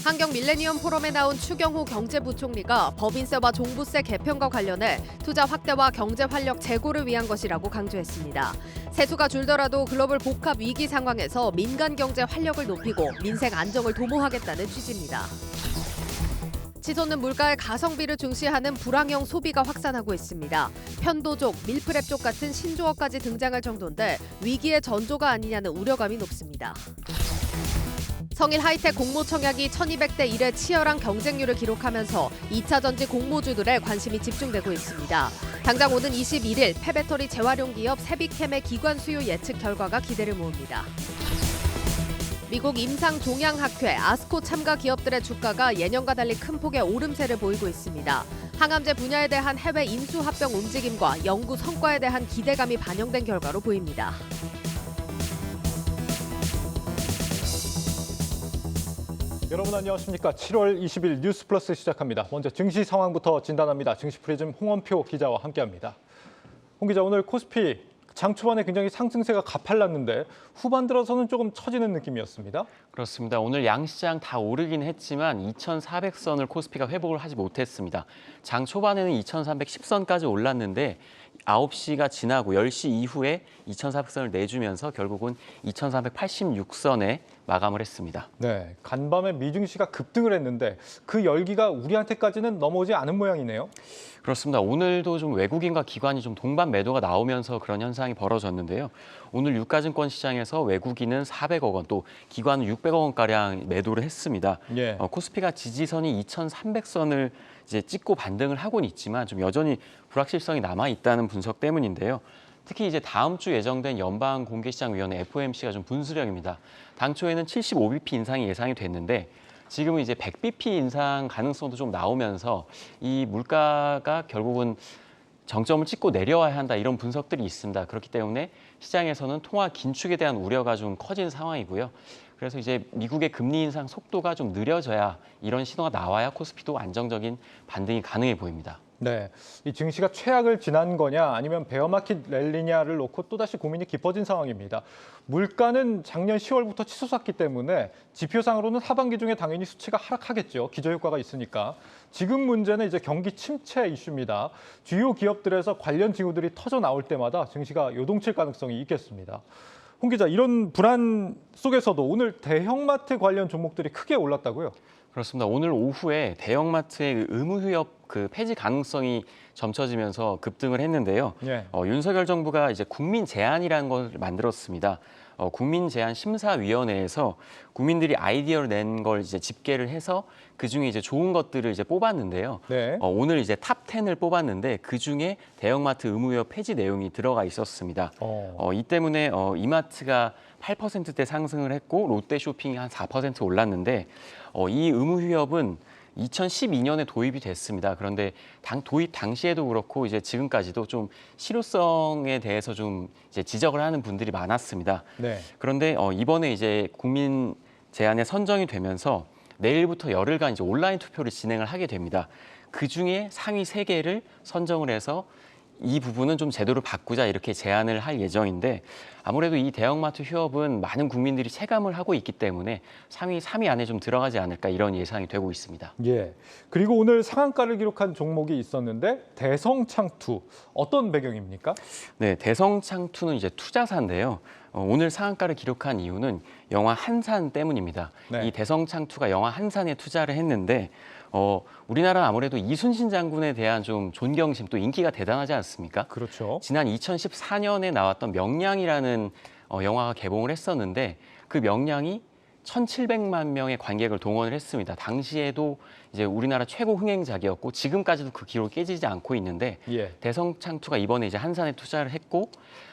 환경 밀레니엄 포럼에 나온 추경호 경제부총리가 법인세와 종부세 개편과 관련해 투자 확대와 경제 활력 제고를 위한 것이라고 강조했습니다. 세수가 줄더라도 글로벌 복합 위기 상황에서 민간 경제 활력을 높이고 민생 안정을 도모하겠다는 취지입니다. 치솟는 물가의 가성비를 중시하는 불황형 소비가 확산하고 있습니다. 편도족, 밀프렙족 같은 신조어까지 등장할 정도인데 위기의 전조가 아니냐는 우려감이 높습니다. 성일 하이텍 공모 청약이 1200대 1의 치열한 경쟁률을 기록하면서 2차 전지 공모주들의 관심이 집중되고 있습니다. 당장 오는 21일 폐배터리 재활용 기업 세비캠의 기관 수요 예측 결과가 기대를 모읍니다. 미국 임상종양학회 아스코 참가 기업들의 주가가 예년과 달리 큰 폭의 오름세를 보이고 있습니다. 항암제 분야에 대한 해외 인수 합병 움직임과 연구 성과에 대한 기대감이 반영된 결과로 보입니다. 여러분 안녕하십니까. 7월 20일 뉴스 플러스 시작합니다. 먼저 증시 상황부터 진단합니다. 증시 프리즘 홍원표 기자와 함께합니다. 홍 기자, 오늘 코스피 장 초반에 굉장히 상승세가 가팔랐는데 후반 들어서는 조금 처지는 느낌이었습니다. 그렇습니다. 오늘 양시장 다 오르긴 했지만 2,400선을 코스피가 회복을 하지 못했습니다. 장 초반에는 2,310선까지 올랐는데 9시가 지나고 10시 이후에 2,400선을 내주면서 결국은 2,386선에 마감을 했습니다. 네, 간밤에 미증시가 급등을 했는데 그 열기가 우리한테까지는 넘어오지 않은 모양이네요. 그렇습니다. 오늘도 좀 외국인과 기관이 좀 동반 매도가 나오면서 그런 현상이 벌어졌는데요. 오늘 유가증권 시장에서 외국인은 400억 원, 또 기관은 600억 원가량 매도를 했습니다. 예. 코스피가 지지선이 2,300선을 이제 찍고 반등을 하고는 있지만 좀 여전히 불확실성이 남아 있다는 분석 때문인데요. 특히 이제 다음 주 예정된 연방공개시장위원회 FOMC가 좀 분수령입니다. 당초에는 75bp 인상이 예상이 됐는데 지금은 이제 100bp 인상 가능성도 좀 나오면서 이 물가가 결국은 정점을 찍고 내려와야 한다, 이런 분석들이 있습니다. 그렇기 때문에 시장에서는 통화 긴축에 대한 우려가 좀 커진 상황이고요. 그래서 이제 미국의 금리 인상 속도가 좀 느려져야, 이런 신호가 나와야 코스피도 안정적인 반등이 가능해 보입니다. 네, 이 증시가 최악을 지난 거냐 아니면 베어마켓 랠리냐를 놓고 또다시 고민이 깊어진 상황입니다. 물가는 작년 10월부터 치솟았기 때문에 지표상으로는 하반기 중에 당연히 수치가 하락하겠죠. 기저효과가 있으니까. 지금 문제는 이제 경기 침체 이슈입니다. 주요 기업들에서 관련 징후들이 터져 나올 때마다 증시가 요동칠 가능성이 있겠습니다. 홍 기자, 이런 불안 속에서도 오늘 대형마트 관련 종목들이 크게 올랐다고요? 그렇습니다. 오늘 오후에 대형마트의 의무휴업 폐지 가능성이 점쳐지면서 급등을 했는데요. 예. 윤석열 정부가 이제 국민 제안이라는 걸 만들었습니다. 국민 제안 심사위원회에서 국민들이 아이디어를 낸 걸 이제 집계를 해서 그 중에 이제 좋은 것들을 이제 뽑았는데요. 네. 오늘 이제 탑 10을 뽑았는데 그 중에 대형마트 의무휴업 폐지 내용이 들어가 있었습니다. 이 때문에 이마트가 8%대 상승을 했고 롯데쇼핑이 한 4% 올랐는데 이 의무휴업은 2012년에 도입이 됐습니다. 그런데 도입 당시에도 그렇고 이제 지금까지도 좀 실효성에 대해서 좀 이제 지적을 하는 분들이 많았습니다. 네. 그런데 이번에 이제 국민 제안에 선정이 되면서 내일부터 열흘간 이제 온라인 투표를 진행을 하게 됩니다. 그 중에 상위 3개를 선정을 해서 이 부분은 좀 제도를 바꾸자, 이렇게 제안을 할 예정인데, 아무래도 이 대형마트 휴업은 많은 국민들이 체감을 하고 있기 때문에 상위 3위 안에 좀 들어가지 않을까, 이런 예상이 되고 있습니다. 예. 그리고 오늘 상한가를 기록한 종목이 있었는데 대성창투, 어떤 배경입니까? 네, 대성창투는 이제 투자사인데요. 오늘 상한가를 기록한 이유는 영화 한산 때문입니다. 네. 이 대성창투가 영화 한산에 투자를 했는데 우리나라는 아무래도 이순신 장군에 대한 좀 존경심, 또 인기가 대단하지 않습니까? 그렇죠. 지난 2014년에 나왔던 명량이라는 영화가 개봉을 했었는데 그 명량이 1,700만 명의 관객을 동원을 했습니다. 당시에도 이제 우리나라 최고 흥행작이었고 지금까지도 그 기록이 깨지지 않고 있는데 예. 대성창투가 이번에 이제 한산에 투자를 했고,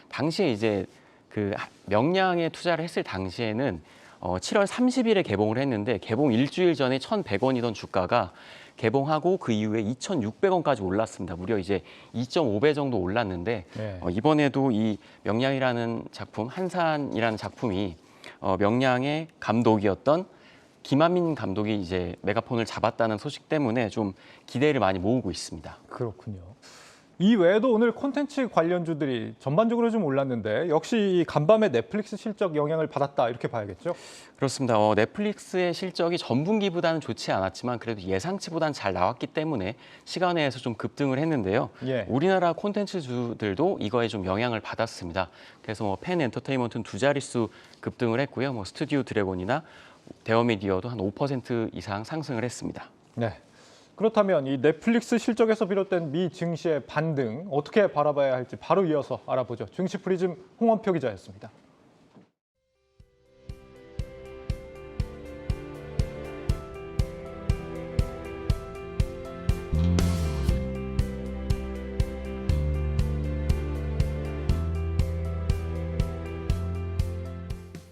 당시에 이제 그 명량에 투자를 했을 당시에는 7월 30일에 개봉을 했는데 개봉 일주일 전에 1,100원이던 주가가 개봉하고 그 이후에 2,600원까지 올랐습니다. 무려 이제 2.5배 정도 올랐는데 네. 이번에도 이 명량이라는 작품, 한산이라는 작품이 명량의 감독이었던 김한민 감독이 이제 메가폰을 잡았다는 소식 때문에 좀 기대를 많이 모으고 있습니다. 그렇군요. 이 외에도 오늘 콘텐츠 관련주들이 전반적으로 좀 올랐는데 역시 이 간밤에 넷플릭스 실적 영향을 받았다 이렇게 봐야겠죠? 그렇습니다. 넷플릭스의 실적이 전분기보다는 좋지 않았지만 그래도 예상치보다는 잘 나왔기 때문에 시간외에서 좀 급등을 했는데요. 예. 우리나라 콘텐츠주들도 이거에 좀 영향을 받았습니다. 그래서 펜 엔터테인먼트는 두 자릿수 급등을 했고요. 스튜디오 드래곤이나 대어미디어도 한 5% 이상 상승을 했습니다. 네. 그렇다면 이 넷플릭스 실적에서 비롯된 미 증시의 반등 어떻게 바라봐야 할지 바로 이어서 알아보죠. 증시 프리즘 홍원표 기자였습니다.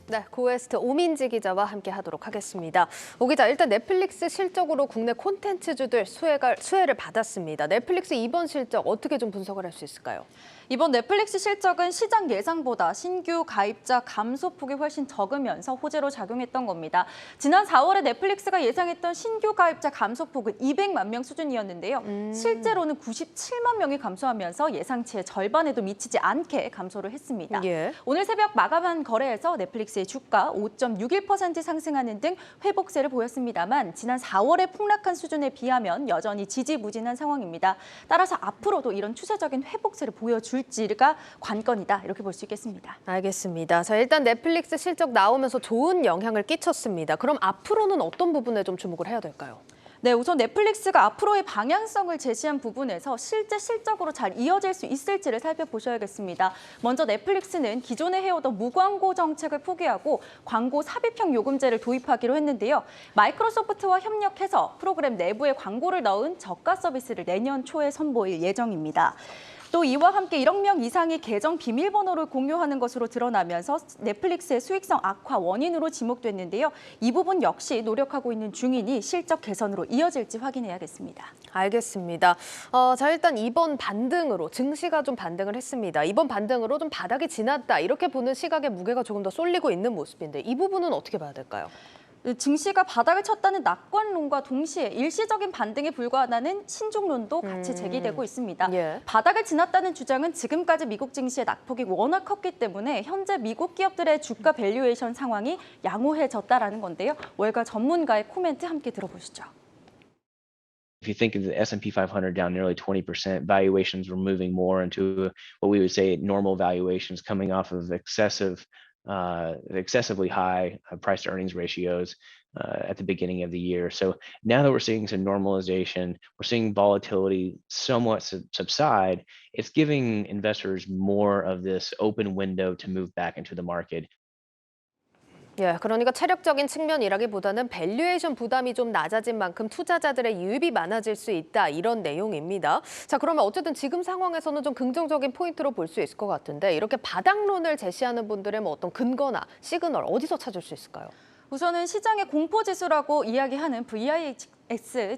네, 고웨스트 오민지 기자와 함께 하도록 하겠습니다. 오 기자, 일단 넷플릭스 실적으로 국내 콘텐츠주들 수혜를 받았습니다. 넷플릭스 이번 실적 어떻게 좀 분석을 할 수 있을까요? 이번 넷플릭스 실적은 시장 예상보다 신규 가입자 감소폭이 훨씬 적으면서 호재로 작용했던 겁니다. 지난 4월에 넷플릭스가 예상했던 신규 가입자 감소폭은 200만 명 수준이었는데요. 실제로는 97만 명이 감소하면서 예상치의 절반에도 미치지 않게 감소를 했습니다. 예. 오늘 새벽 마감한 거래에서 넷플릭스의 주가 5.61% 상승하는 등 회복세를 보였습니다만 지난 4월에 폭락한 수준에 비하면 여전히 지지부진한 상황입니다. 따라서 앞으로도 이런 추세적인 회복세를 보여줄지가 관건이다 이렇게 볼 수 있겠습니다. 알겠습니다. 자, 일단 넷플릭스 실적 나오면서 좋은 영향을 끼쳤습니다. 그럼 앞으로는 어떤 부분에 좀 주목을 해야 될까요? 네, 우선 넷플릭스가 앞으로의 방향성을 제시한 부분에서 실제 실적으로 잘 이어질 수 있을지를 살펴보셔야겠습니다. 먼저 넷플릭스는 기존에 해오던 무광고 정책을 포기하고 광고 삽입형 요금제를 도입하기로 했는데요. 마이크로소프트와 협력해서 프로그램 내부에 광고를 넣은 저가 서비스를 내년 초에 선보일 예정입니다. 또 이와 함께 1억 명 이상이 계정 비밀번호를 공유하는 것으로 드러나면서 넷플릭스의 수익성 악화 원인으로 지목됐는데요. 이 부분 역시 노력하고 있는 중이니 실적 개선으로 이어질지 확인해야겠습니다. 알겠습니다. 자, 일단 이번 반등으로 증시가 좀 반등을 했습니다. 이번 반등으로 좀 바닥이 지났다 이렇게 보는 시각의 무게가 조금 더 쏠리고 있는 모습인데 이 부분은 어떻게 봐야 될까요? 증시가 바닥을 쳤다는 낙관론과 동시에 일시적인 반등에 불과하다는 신중론도 같이 제기되고 있습니다. 예. 바닥을 지났다는 주장은 지금까지 미국 증시의 낙폭이 워낙 컸기 때문에 현재 미국 기업들의 주가 밸류에이션 상황이 양호해졌다라는 건데요. 월가 전문가의 코멘트 함께 들어보시죠. If you think of the S&P 500 down nearly 20%, valuations were moving more into what we would say normal valuations coming off of excessively high price to earnings ratios at the beginning of the year. So now that we're seeing some normalization, we're seeing volatility somewhat subside, it's giving investors more of this open window to move back into the market. 예, 그러니까 체력적인 측면이라기보다는 밸류에이션 부담이 좀 낮아진 만큼 투자자들의 유입이 많아질 수 있다 이런 내용입니다. 자, 그러면 어쨌든 지금 상황에서는 좀 긍정적인 포인트로 볼 수 있을 것 같은데 이렇게 바닥론을 제시하는 분들의 뭐 어떤 근거나 시그널 어디서 찾을 수 있을까요? 우선은 시장의 공포지수라고 이야기하는 VIX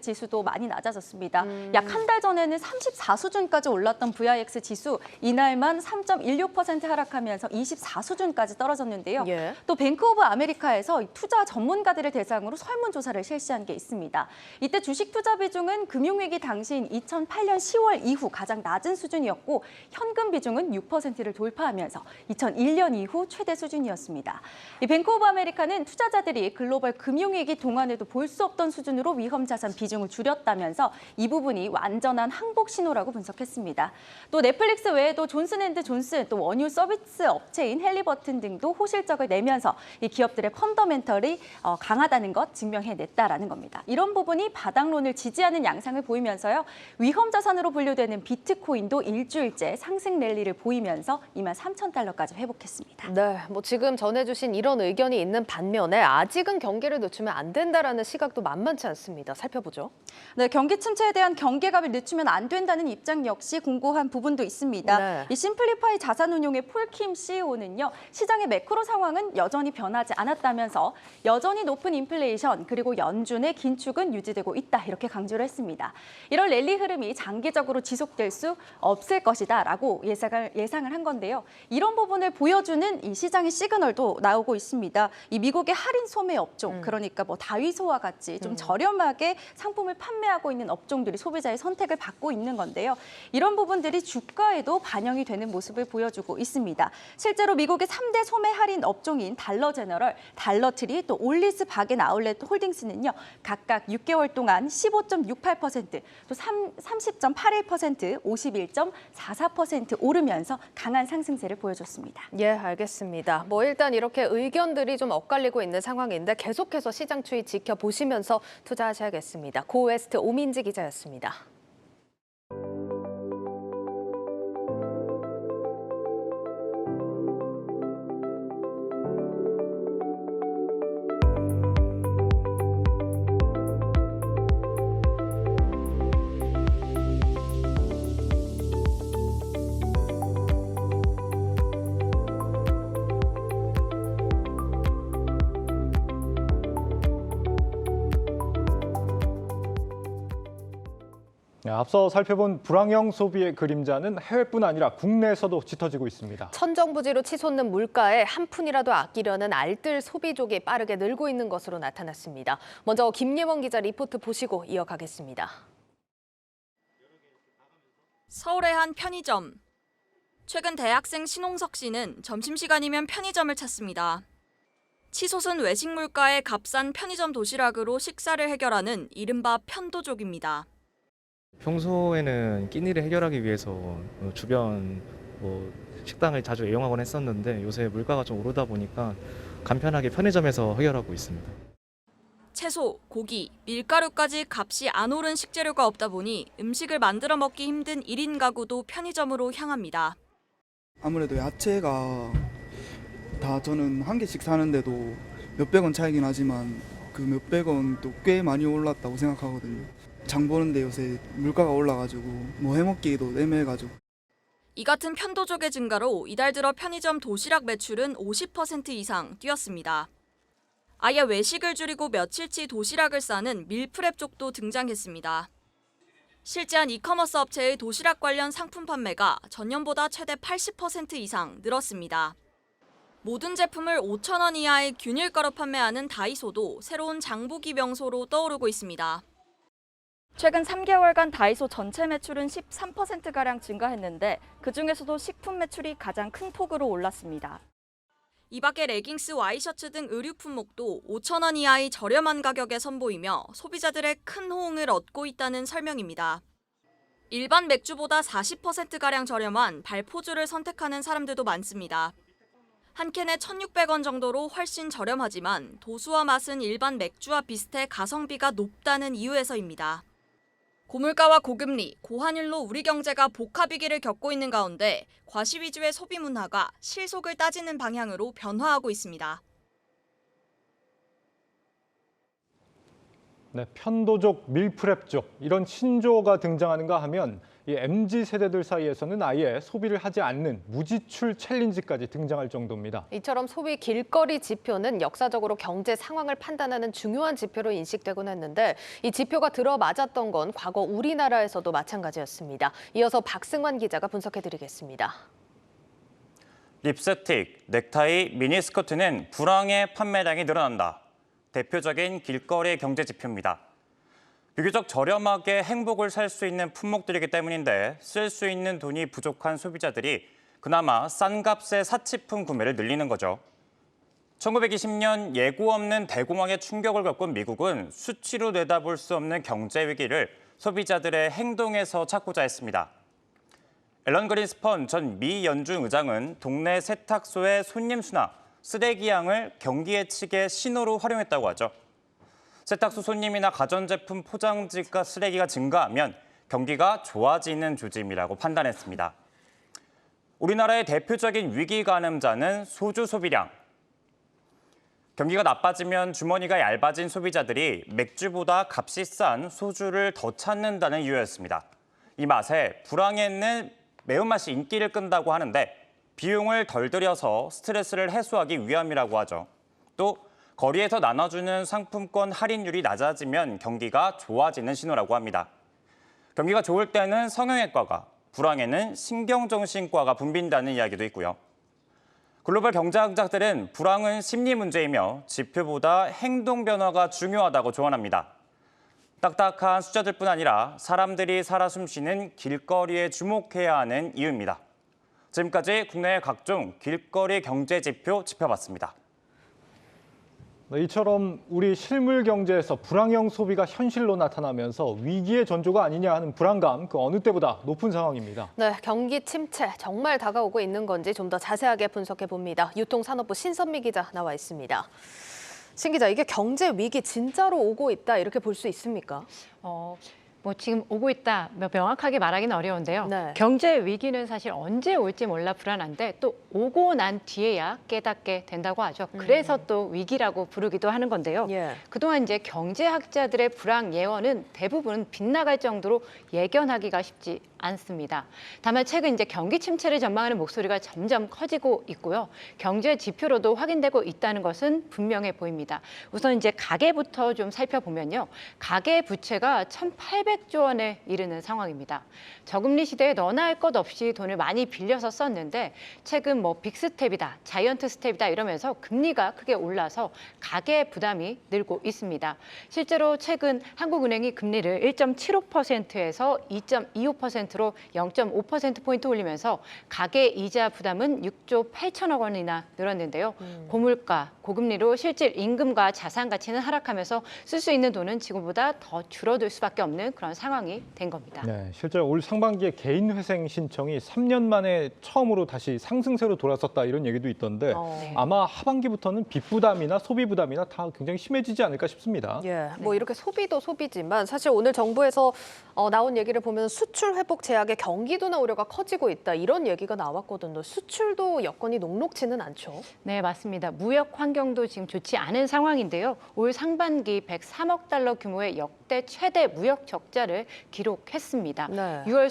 지수도 많이 낮아졌습니다. 약 한 달 전에는 34 수준까지 올랐던 VIX 지수 이날만 3.16% 하락하면서 24 수준까지 떨어졌는데요. 예. 또 뱅크 오브 아메리카에서 투자 전문가들을 대상으로 설문조사를 실시한 게 있습니다. 이때 주식 투자 비중은 금융위기 당시인 2008년 10월 이후 가장 낮은 수준이었고 현금 비중은 6%를 돌파하면서 2001년 이후 최대 수준이었습니다. 이 뱅크 오브 아메리카는 투자자들이 글로벌 금융위기 동안에도 볼 수 없던 수준으로 위험 자산 비중을 줄였다면서 이 부분이 완전한 항복 신호라고 분석했습니다. 또 넷플릭스 외에도 존슨앤드존슨, 또 원유 서비스 업체인 헬리버튼 등도 호실적을 내면서 이 기업들의 펀더멘털이 강하다는 것 증명해냈다라는 겁니다. 이런 부분이 바닥론을 지지하는 양상을 보이면서요. 위험 자산으로 분류되는 비트코인도 일주일째 상승 랠리를 보이면서 23,000달러까지 회복했습니다. 네, 뭐 지금 전해주신 이런 의견이 있는 반면에 아직은 경기를 늦추면 안 된다라는 시각도 만만치 않습니다. 살펴보죠. 네, 경기 침체에 대한 경계감을 늦추면 안 된다는 입장 역시 공고한 부분도 있습니다. 네. 이 심플리파이 자산운용의 폴킴 CEO는요. 시장의 매크로 상황은 여전히 변하지 않았다면서 여전히 높은 인플레이션 그리고 연준의 긴축은 유지되고 있다 이렇게 강조를 했습니다. 이런 랠리 흐름이 장기적으로 지속될 수 없을 것이다라고 예상을 한 건데요. 이런 부분을 보여주는 이 시장의 시그널도 나오고 있습니다. 이 미국의 할인 소매 업종 그러니까 뭐 다위소와 같이 좀 저렴하게 저렴하게 상품을 판매하고 있는 업종들이 소비자의 선택을 받고 있는 건데요. 이런 부분들이 주가에도 반영이 되는 모습을 보여주고 있습니다. 실제로 미국의 3대 소매 할인 업종인 달러 제너럴, 달러트리, 또 올리스 바겐 아울렛 홀딩스는요. 각각 6개월 동안 15.68%, 또 30.81%, 51.44% 오르면서 강한 상승세를 보여줬습니다. 예, 알겠습니다. 뭐 일단 이렇게 의견들이 좀 엇갈리고 있는 상황인데 계속해서 시장 추이 지켜보시면서 투자하셔야겠습니다. 고웨스트 오민지 기자였습니다. 네, 앞서 살펴본 불황형 소비의 그림자는 해외뿐 아니라 국내에서도 짙어지고 있습니다. 천정부지로 치솟는 물가에 한 푼이라도 아끼려는 알뜰 소비족이 빠르게 늘고 있는 것으로 나타났습니다. 먼저 김예원 기자 리포트 보시고 이어가겠습니다. 서울의 한 편의점. 최근 대학생 신홍석 씨는 점심시간이면 편의점을 찾습니다. 치솟은 외식 물가에 값싼 편의점 도시락으로 식사를 해결하는 이른바 편도족입니다. 평소에는 끼니를 해결하기 위해서 주변 식당을 자주 이용하곤 했었는데 요새 물가가 좀 오르다 보니까 간편하게 편의점에서 해결하고 있습니다. 채소, 고기, 밀가루까지 값이 안 오른 식재료가 없다 보니 음식을 만들어 먹기 힘든 1인 가구도 편의점으로 향합니다. 아무래도 야채가 다 저는 한 개씩 사는데도 몇백 원 차이긴 하지만 그 몇백 원도 꽤 많이 올랐다고 생각하거든요. 장 보는데 요새 물가가 올라가지고 뭐 해먹기도 애매해가지고. 이 같은 편도족의 증가로 이달 들어 편의점 도시락 매출은 50% 이상 뛰었습니다. 아예 외식을 줄이고 며칠치 도시락을 싸는 밀프렙족도 등장했습니다. 실제 한 이커머스 업체의 도시락 관련 상품 판매가 전년보다 최대 80% 이상 늘었습니다. 모든 제품을 5,000원 이하의 균일가로 판매하는 다이소도 새로운 장보기 명소로 떠오르고 있습니다. 최근 3개월간 다이소 전체 매출은 13%가량 증가했는데 그중에서도 식품 매출이 가장 큰 폭으로 올랐습니다. 이 밖에 레깅스, 와이셔츠 등 의류 품목도 5,000원 이하의 저렴한 가격에 선보이며 소비자들의 큰 호응을 얻고 있다는 설명입니다. 일반 맥주보다 40%가량 저렴한 발포주를 선택하는 사람들도 많습니다. 한 캔에 1,600원 정도로 훨씬 저렴하지만 도수와 맛은 일반 맥주와 비슷해 가성비가 높다는 이유에서입니다. 고물가와 고금리, 고환율로 우리 경제가 복합위기를 겪고 있는 가운데 과시 위주의 소비 문화가 실속을 따지는 방향으로 변화하고 있습니다. 네, 편도족, 밀프렙족 이런 신조어가 등장하는가 하면 이 MZ 세대들 사이에서는 아예 소비를 하지 않는 무지출 챌린지까지 등장할 정도입니다. 이처럼 소비 길거리 지표는 역사적으로 경제 상황을 판단하는 중요한 지표로 인식되곤 했는데 이 지표가 들어맞았던 건 과거 우리나라에서도 마찬가지였습니다. 이어서 박승환 기자가 분석해드리겠습니다. 립스틱, 넥타이, 미니스커트는 불황의 판매량이 늘어난다. 대표적인 길거리 경제 지표입니다. 비교적 저렴하게 행복을 살 수 있는 품목들이기 때문인데 쓸 수 있는 돈이 부족한 소비자들이 그나마 싼 값의 사치품 구매를 늘리는 거죠. 1920년 예고 없는 대공황의 충격을 겪은 미국은 수치로 내다볼 수 없는 경제 위기를 소비자들의 행동에서 찾고자 했습니다. 앨런 그린스펀 전 미 연준 의장은 동네 세탁소의 손님 수나 쓰레기 양을 경기 예측의 신호로 활용했다고 하죠. 세탁소 손님이나 가전제품 포장지가 쓰레기가 증가하면 경기가 좋아지는 조짐이라고 판단했습니다. 우리나라의 대표적인 위기 가늠자는 소주 소비량. 경기가 나빠지면 주머니가 얇아진 소비자들이 맥주보다 값이 싼 소주를 더 찾는다는 이유였습니다. 이 맛에 불황에는 매운맛이 인기를 끈다고 하는데 비용을 덜 들여서 스트레스를 해소하기 위함이라고 하죠. 또 거리에서 나눠주는 상품권 할인율이 낮아지면 경기가 좋아지는 신호라고 합니다. 경기가 좋을 때는 성형외과가, 불황에는 신경정신과가 붐빈다는 이야기도 있고요. 글로벌 경제학자들은 불황은 심리 문제이며 지표보다 행동 변화가 중요하다고 조언합니다. 딱딱한 숫자들뿐 아니라 사람들이 살아 숨쉬는 길거리에 주목해야 하는 이유입니다. 지금까지 국내의 각종 길거리 경제 지표 짚어봤습니다. 이처럼 우리 실물 경제에서 불황형 소비가 현실로 나타나면서 위기의 전조가 아니냐 하는 불안감 그 어느 때보다 높은 상황입니다. 네, 경기 침체 정말 다가오고 있는 건지 좀 더 자세하게 분석해 봅니다. 유통산업부 신선미 기자 나와 있습니다. 신 기자, 이게 경제 위기 진짜로 오고 있다 이렇게 볼 수 있습니까? 뭐 지금 오고 있다 명확하게 말하기는 어려운데요. 네. 경제 위기는 사실 언제 올지 몰라 불안한데 또 오고 난 뒤에야 깨닫게 된다고 하죠. 그래서 또 위기라고 부르기도 하는 건데요. 예. 그동안 이제 경제학자들의 불황 예언은 대부분 빗나갈 정도로 예견하기가 쉽지 않습니다. 다만 최근 이제 경기 침체를 전망하는 목소리가 점점 커지고 있고요. 경제 지표로도 확인되고 있다는 것은 분명해 보입니다. 우선 이제 가계부터 좀 살펴보면요. 가계 부채가 1,800조 원에 이르는 상황입니다. 저금리 시대에 너나 할 것 없이 돈을 많이 빌려서 썼는데 최근 뭐 빅스텝이다, 자이언트 스텝이다 이러면서 금리가 크게 올라서 가계 부담이 늘고 있습니다. 실제로 최근 한국은행이 금리를 1.75%에서 2.25%로 0.5%포인트 올리면서 가계 이자 부담은 6조 8천억 원이나 늘었는데요. 고물가, 고금리로 실질 임금과 자산 가치는 하락하면서 쓸 수 있는 돈은 지금보다 더 줄어들 수밖에 없는 그런 상황이 된 겁니다. 네, 실제로 올 상반기에 개인 회생 신청이 3년 만에 처음으로 다시 상승세로 돌아섰다 이런 얘기도 있던데 네. 아마 하반기부터는 빚 부담이나 소비 부담이나 다 굉장히 심해지지 않을까 싶습니다. 예, 뭐 이렇게 소비도 소비지만 사실 오늘 정부에서 나온 얘기를 보면 수출 회복 제약의 경기도나 우려가 커지고 있다 이런 얘기가 나왔거든요. 수출도 여건이 녹록지는 않죠. 네, 맞습니다. 무역 환경도 지금 좋지 않은 상황인데요. 올 상반기 103억 달러 규모의 역대 최대 무역 적자를 기록했습니다. 네. 6월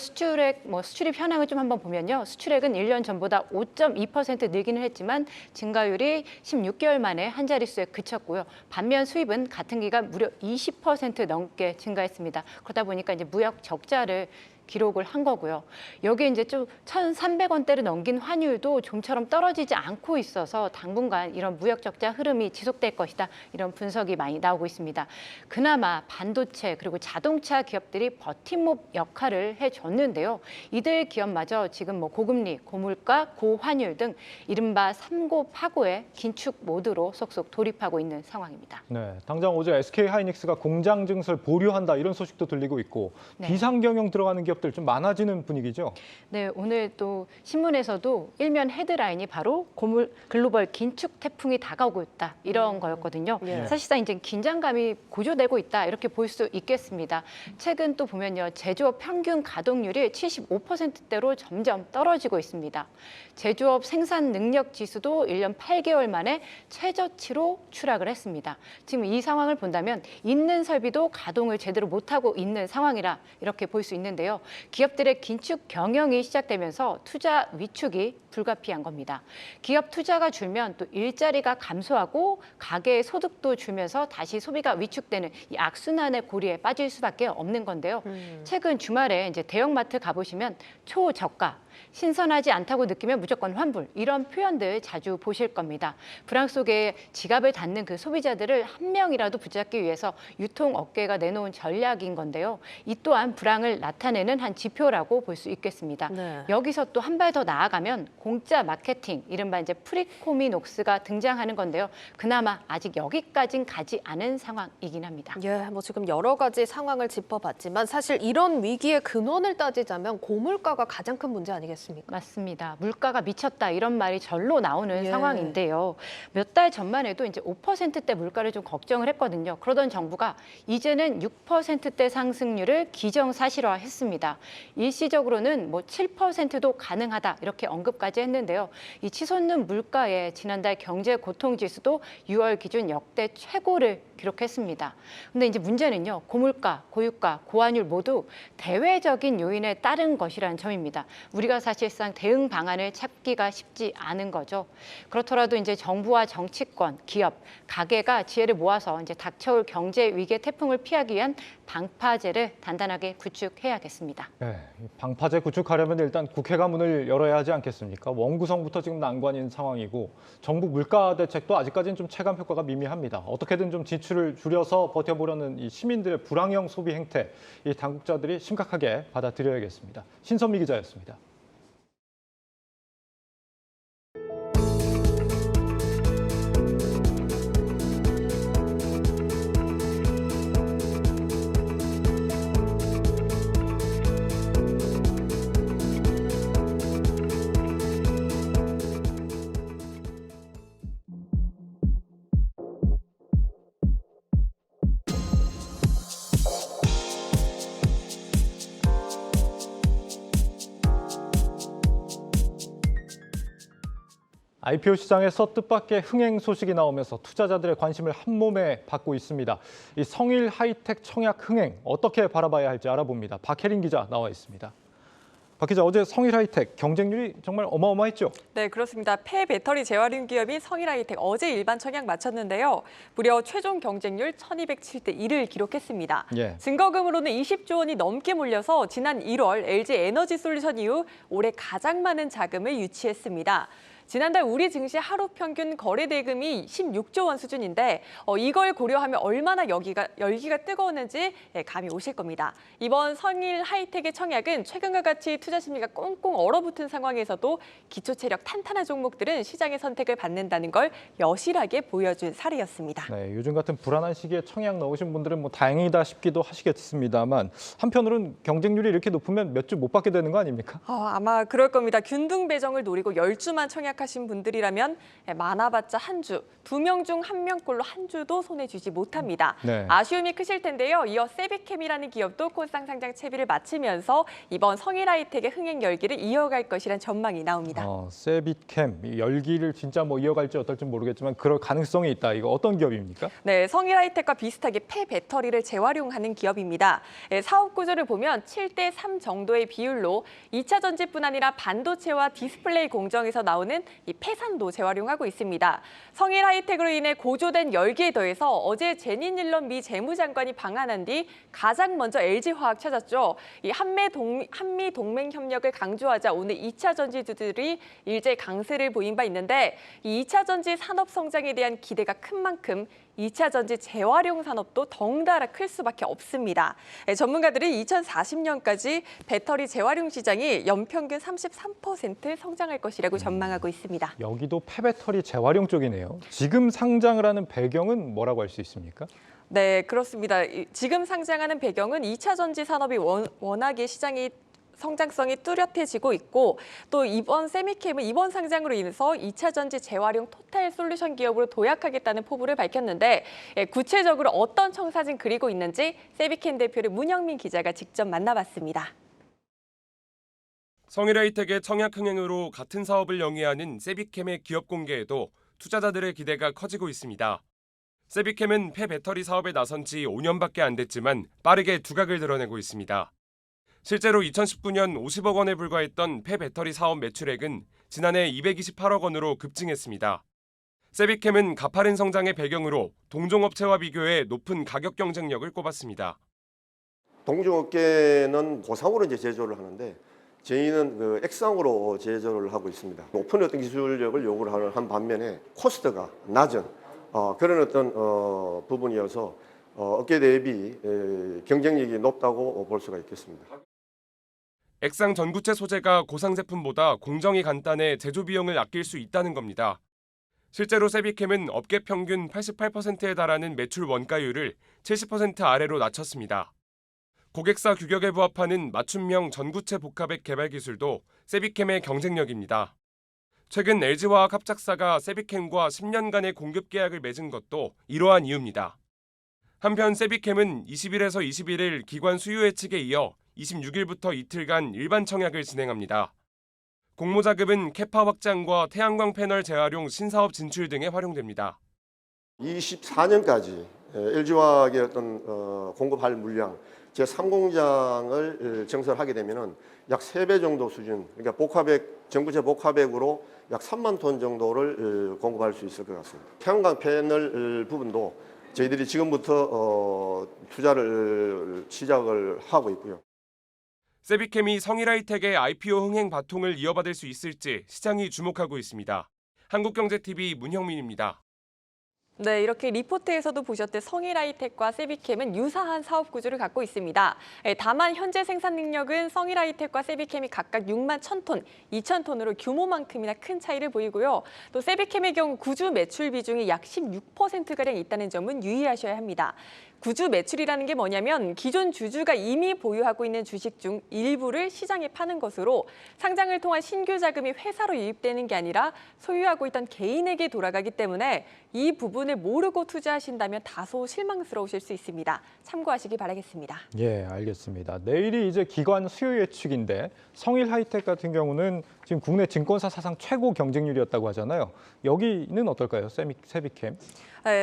수출입 현황을 좀 한번 보면요. 수출액은 1년 전보다 5.2% 늘기는 했지만 증가율이 16개월 만에 한 자릿수에 그쳤고요. 반면 수입은 같은 기간 무려 20% 넘게 증가했습니다. 그러다 보니까 이제 무역 적자를 기록을 한 거고요. 여기에 이제 좀 1,300원대를 넘긴 환율도 좀처럼 떨어지지 않고 있어서 당분간 이런 무역 적자 흐름이 지속될 것이다. 이런 분석이 많이 나오고 있습니다. 그나마 반도체 그리고 자동차 기업들이 버팀목 역할을 해줬는데요. 이들 기업마저 지금 뭐 고금리, 고물가, 고환율 등 이른바 삼고파고의 긴축 모드로 속속 돌입하고 있는 상황입니다. 네, 당장 어제 SK하이닉스가 공장 증설 보류한다 이런 소식도 들리고 있고 네. 비상경영 들어가는 기업들 좀 많아지는 분위기죠. 네, 오늘 또 신문에서도 일면 헤드라인이 바로 글로벌 긴축 태풍이 다가오고 있다 이런 거였거든요. 예. 사실상 이제 긴장감이 고조되고 있다 이렇게 볼 수 있겠습니다. 최근 또 보면요, 제조업 평균 가동률이 75%대로 점점 떨어지고 있습니다. 제조업 생산 능력 지수도 1년 8개월 만에 최저치로 추락을 했습니다. 지금 이 상황을 본다면 있는 설비도 가동을 제대로 못하고 있는 상황이라 이렇게 볼 수 있는데요. 기업들의 긴축 경영이 시작되면서 투자 위축이 불가피한 겁니다. 기업 투자가 줄면 또 일자리가 감소하고 가계의 소득도 줄면서 다시 소비가 위축되는 이 악순환의 고리에 빠질 수밖에 없는 건데요. 최근 주말에 이제 대형마트 가보시면 초저가, 신선하지 않다고 느끼면 무조건 환불 이런 표현들 자주 보실 겁니다. 불황 속에 지갑을 닫는 그 소비자들을 한 명이라도 붙잡기 위해서 유통업계가 내놓은 전략인 건데요. 이 또한 불황을 나타내는 한 지표라고 볼 수 있겠습니다. 네. 여기서 또 한 발 더 나아가면 공짜 마케팅, 이른바 이제 프리코미녹스가 등장하는 건데요. 그나마 아직 여기까진 가지 않은 상황이긴 합니다. 예, 뭐 지금 여러 가지 상황을 짚어봤지만 사실 이런 위기의 근원을 따지자면 고물가가 가장 큰 문제 아니겠습니까? 맞습니다. 물가가 미쳤다 이런 말이 절로 나오는 예. 상황인데요. 몇 달 전만 해도 이제 5%대 물가를 좀 걱정을 했거든요. 그러던 정부가 이제는 6%대 상승률을 기정사실화했습니다. 일시적으로는 뭐 7%도 가능하다 이렇게 언급까지 했는데요. 이 치솟는 물가에 지난달 경제 고통 지수도 6월 기준 역대 최고를 기록했습니다. 근데 이제 문제는요. 고물가, 고유가, 고환율 모두 대외적인 요인에 따른 것이라는 점입니다. 우리가 우리가 사실상 대응 방안을 찾기가 쉽지 않은 거죠. 그렇더라도 이제 정부와 정치권, 기업, 가계가 지혜를 모아서 이제 닥쳐올 경제 위기의 태풍을 피하기 위한 방파제를 단단하게 구축해야겠습니다. 네, 방파제 구축하려면 일단 국회가 문을 열어야 하지 않겠습니까? 원구성부터 지금 난관인 상황이고 정부 물가 대책도 아직까지는 좀 체감 효과가 미미합니다. 어떻게든 좀 지출을 줄여서 버텨보려는 이 시민들의 불황형 소비 행태, 이 당국자들이 심각하게 받아들여야겠습니다. 신선미 기자였습니다. IPO 시장에서 뜻밖의 흥행 소식이 나오면서 투자자들의 관심을 한몸에 받고 있습니다. 이 성일 하이텍 청약 흥행 어떻게 바라봐야 할지 알아봅니다. 박혜린 기자 나와 있습니다. 박 기자, 어제 성일 하이텍 경쟁률이 정말 어마어마했죠? 네, 그렇습니다. 폐배터리 재활용 기업인 성일 하이텍 어제 일반 청약 마쳤는데요. 무려 최종 경쟁률 1207대 1을 기록했습니다. 예. 증거금으로는 20조 원이 넘게 몰려서 지난 1월 LG 에너지 솔루션 이후 올해 가장 많은 자금을 유치했습니다. 지난달 우리 증시 하루 평균 거래 대금이 16조 원 수준인데 이걸 고려하면 얼마나 열기가 뜨거웠는지 감이 오실 겁니다. 이번 성일 하이텍의 청약은 최근과 같이 투자 심리가 꽁꽁 얼어붙은 상황에서도 기초 체력 탄탄한 종목들은 시장의 선택을 받는다는 걸 여실하게 보여준 사례였습니다. 네, 요즘 같은 불안한 시기에 청약 넣으신 분들은 뭐 다행이다 싶기도 하시겠습니다만 한편으로는 경쟁률이 이렇게 높으면 몇 주 못 받게 되는 거 아닙니까? 아마 그럴 겁니다. 균등 배정을 노리고 10주만 청약하신 분들이라면 많아봤자 한 주, 2명 중 1명꼴로 한 주도 손에 쥐지 못합니다. 네. 아쉬움이 크실 텐데요. 이어 세비캠이라는 기업도 코스닥 상장 채비를 마치면서 이번 성일 하이텍의 흥행 열기를 이어갈 것이란 전망이 나옵니다. 세비캠, 이 열기를 진짜 뭐 이어갈지 어떨지 모르겠지만 그럴 가능성이 있다. 이거 어떤 기업입니까? 네, 성일 하이텍과 비슷하게 폐배터리를 재활용하는 기업입니다. 사업 구조를 보면 7대 3 정도의 비율로 2차 전지뿐 아니라 반도체와 디스플레이 공정에서 나오는 이 폐산도 재활용하고 있습니다. 성일 하이텍으로 인해 고조된 열기에 더해서 어제 제닛 옐런 미 재무장관이 방한한 뒤 가장 먼저 LG화학 찾았죠. 이 한미 동맹 협력을 강조하자 오늘 2차 전지주들이 일제 강세를 보인 바 있는데 이 2차 전지 산업 성장에 대한 기대가 큰 만큼 2차 전지 재활용 산업도 덩달아 클 수밖에 없습니다. 전문가들은 2040년까지 배터리 재활용 시장이 연평균 33% 성장할 것이라고 전망하고 있습니다. 여기도 폐배터리 재활용 쪽이네요. 지금 상장을 하는 배경은 뭐라고 할 수 있습니까? 네, 그렇습니다. 지금 상장하는 배경은 2차 전지 산업이 워낙에 시장이 성장성이 뚜렷해지고 있고 또 이번 세미캠은 이번 상장으로 인해서 2차 전지 재활용 토탈 솔루션 기업으로 도약하겠다는 포부를 밝혔는데 구체적으로 어떤 청사진 그리고 있는지 세비캠 대표를 문영민 기자가 직접 만나봤습니다. 성일 하이텍의 청약 흥행으로 같은 사업을 영위하는 세비캠의 기업 공개에도 투자자들의 기대가 커지고 있습니다. 세비캠은 폐배터리 사업에 나선 지 5년밖에 안 됐지만 빠르게 두각을 드러내고 있습니다. 실제로 2019년 50억 원에 불과했던 폐배터리 사업 매출액은 지난해 228억 원으로 급증했습니다. 세비캠은 가파른 성장의 배경으로 동종업체와 비교해 높은 가격 경쟁력을 꼽았습니다. 동종업계는 고상으로 이제 제조를 하는데 저희는 액상으로 제조를 하고 있습니다. 높은 어떤 기술력을 요구를 한 반면에 코스트가 낮은 그런 어떤 부분이어서 업계 대비 경쟁력이 높다고 볼 수가 있겠습니다. 액상 전구체 소재가 고상 제품보다 공정이 간단해 제조 비용을 아낄 수 있다는 겁니다. 실제로 세비캠은 업계 평균 88%에 달하는 매출 원가율을 70% 아래로 낮췄습니다. 고객사 규격에 부합하는 맞춤형 전구체 복합액 개발 기술도 세비캠의 경쟁력입니다. 최근 LG화학 합작사가 세비캠과 10년간의 공급 계약을 맺은 것도 이러한 이유입니다. 한편 세비캠은 20일에서 21일 기관 수요 예측에 이어 26일부터 이틀간 일반 청약을 진행합니다. 공모 자금은 캐파 확장과 태양광 패널 재활용 신사업 진출 등에 활용됩니다. 24년까지 LG화학의 어떤 공급할 물량 제3공장을 증설하게 되면은 약 3배 정도 수준, 그러니까 복합액, 전구체 복합액으로 약 3만 톤 정도를 공급할 수 있을 것 같습니다. 태양광 패널 부분도 저희들이 지금부터 투자를 시작을 하고 있고요. 세비캠이 성일하이텍의 IPO 흥행 바통을 이어받을 수 있을지 시장이 주목하고 있습니다. 한국경제TV 문형민입니다. 네, 이렇게 리포트에서도 보셨듯 성일하이텍과 세비캠은 유사한 사업 구조를 갖고 있습니다. 다만 현재 생산 능력은 성일하이텍과 세비캠이 각각 6만 1,000톤, 2,000톤으로 규모만큼이나 큰 차이를 보이고요. 또 세비캠의 경우 구주 매출 비중이 약 16%가량 있다는 점은 유의하셔야 합니다. 구주 매출이라는 게 뭐냐면 기존 주주가 이미 보유하고 있는 주식 중 일부를 시장에 파는 것으로 상장을 통한 신규 자금이 회사로 유입되는 게 아니라 소유하고 있던 개인에게 돌아가기 때문에 이 부분을 모르고 투자하신다면 다소 실망스러우실 수 있습니다. 참고하시기 바라겠습니다. 예, 알겠습니다. 내일이 이제 기관 수요 예측인데 성일하이텍 같은 경우는 지금 국내 증권사 사상 최고 경쟁률이었다고 하잖아요. 여기는 어떨까요? 세비캠?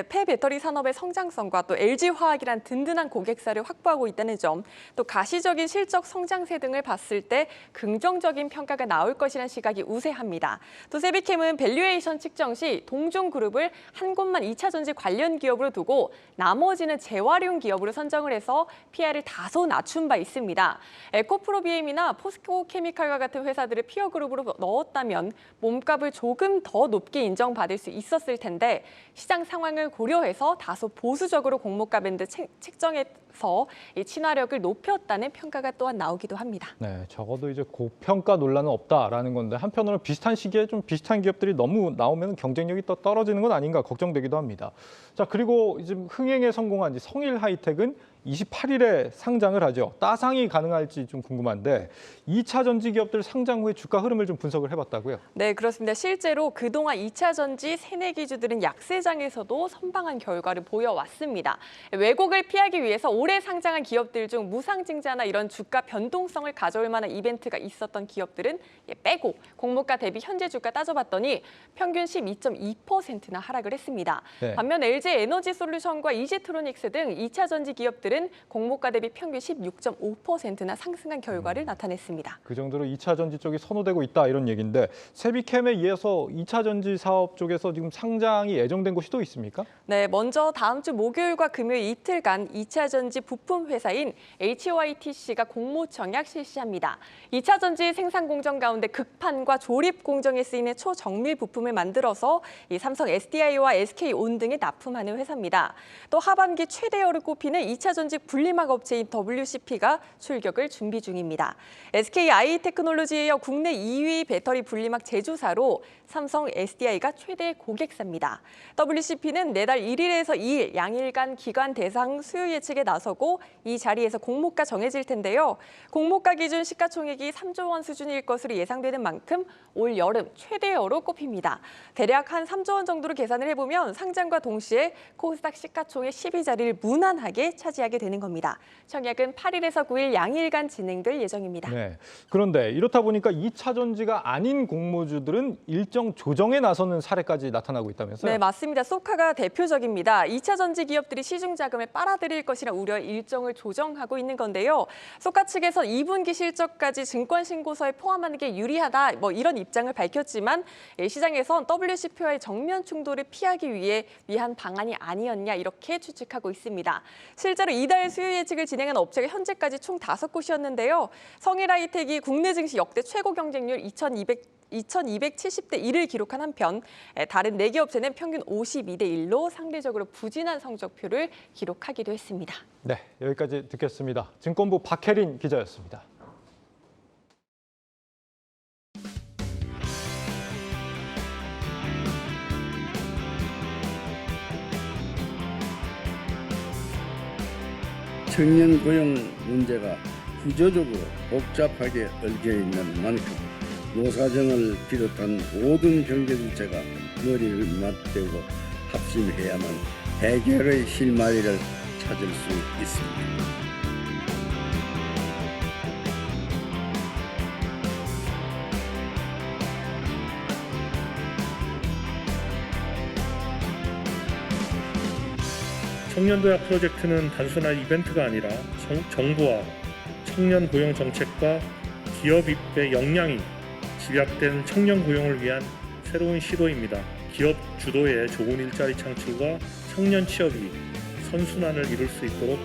폐배터리 산업의 성장성과 또 LG화학이란 든든한 고객사를 확보하고 있다는 점, 또 가시적인 실적 성장세 등을 봤을 때 긍정적인 평가가 나올 것이라는 시각이 우세합니다. 또 세비캠은 밸류에이션 측정 시 동종그룹을 한 곳만 2차 전지 관련 기업으로 두고 나머지는 재활용 기업으로 선정을 해서 PR을 다소 낮춘 바 있습니다. 에코프로비엠이나 포스코케미칼과 같은 회사들을 피어 그룹으로 넣었다면 몸값을 조금 더 높게 인정받을 수 있었을 텐데 시장 상황을 고려해서 다소 보수적으로 공모가 밴드 책정해서 이 친화력을 높였다는 평가가 또한 나오기도 합니다. 네, 적어도 이제 고평가 논란은 없다라는 건데 한편으로는 비슷한 시기에 좀 비슷한 기업들이 너무 나오면 경쟁력이 또 떨어지는 건 아닌가 걱정되기도 합니다. 자, 그리고 지금 흥행에 성공한 성일하이텍은 28일에 상장을 하죠. 따상이 가능할지 좀 궁금한데 2차 전지 기업들 상장 후에 주가 흐름을 좀 분석을 해봤다고요? 네, 그렇습니다. 실제로 그동안 2차 전지 새내 기주들은 약세장에서도 선방한 결과를 보여왔습니다. 왜곡을 피하기 위해서 올해 상장한 기업들 중 무상증자나 이런 주가 변동성을 가져올 만한 이벤트가 있었던 기업들은 빼고 공모가 대비 현재 주가 따져봤더니 평균 12.2%나 하락을 했습니다. 네. 반면 LG에너지솔루션과 이지트로닉스 등 2차 전지 기업들은 공모가 대비 평균 16.5%나 상승한 결과를 나타냈습니다. 그 정도로 2차 전지 쪽이 선호되고 있다 이런 얘기인데 세비캠에 이어서 2차 전지 사업 쪽에서 지금 상장이 예정된 곳이 또 있습니까? 네, 먼저 다음 주 목요일과 금요일 이틀간 2차 전지 부품 회사인 HYTC가 공모 청약 실시합니다. 2차 전지 생산 공정 가운데 극판과 조립 공정에 쓰이는 초정밀 부품을 만들어서 이 삼성 SDI와 SK온 등에 납품하는 회사입니다. 또 하반기 최대어를 꼽히는 2차 전지 분리막 업체인 WCP가 출격을 준비 중입니다. SKI 테크놀로지에 이어 국내 2위 배터리 분리막 제조사로 삼성 SDI가 최대 고객사입니다. WCP는 내달 1일에서 2일 양일간 기관 대상 수요 예측에 나서고 이 자리에서 공모가 정해질 텐데요. 공모가 기준 시가총액이 3조 원 수준일 것으로 예상되는 만큼 올 여름 최대어로 꼽힙니다. 대략 한 3조 원 정도로 계산을 해보면 상장과 동시에 코스닥 시가총액 12자리를 무난하게 차지하게 되는 겁니다. 청약은 8일에서 9일 양일간 진행될 예정입니다. 네. 그런데 이렇다 보니까 2차 전지가 아닌 공모주들은 일정 조정에 나서는 사례까지 나타나고 있다면서요? 네, 맞습니다. 소카가 대표적입니다. 2차 전지 기업들이 시중 자금을 빨아들일 것이라 우려의 일정을 조정하고 있는 건데요. 소카 측에서 2분기 실적까지 증권 신고서에 포함하는 게 유리하다 이런 입장을 밝혔지만 시장에선 WCP와의 정면 충돌을 피하기 위한 방안이 아니었냐 이렇게 추측하고 있습니다. 실제로 이달 수요 예측을 진행한 업체가 현재까지 총 5곳이었는데요. 성일하이텍이 국내 증시 역대 최고 경쟁률 2270대 1을 기록한 한편 다른 4개 업체는 평균 52대 1로 상대적으로 부진한 성적표를 기록하기도 했습니다. 네, 여기까지 듣겠습니다. 증권부 박혜린 기자였습니다. 청년 고용 문제가 구조적으로 복잡하게 얽혀 있는 만큼 노사정을 비롯한 모든 경제 주체가 머리를 맞대고 합심해야만 해결의 실마리를 찾을 수 있습니다. 청년도약 프로젝트는 단순한 이벤트가 아니라 정부와 청년 고용 정책과 기업 입대 역량이 집약된 청년 고용을 위한 새로운 시도입니다. 기업 주도의 좋은 일자리 창출과 청년 취업이 선순환을 이룰 수 있도록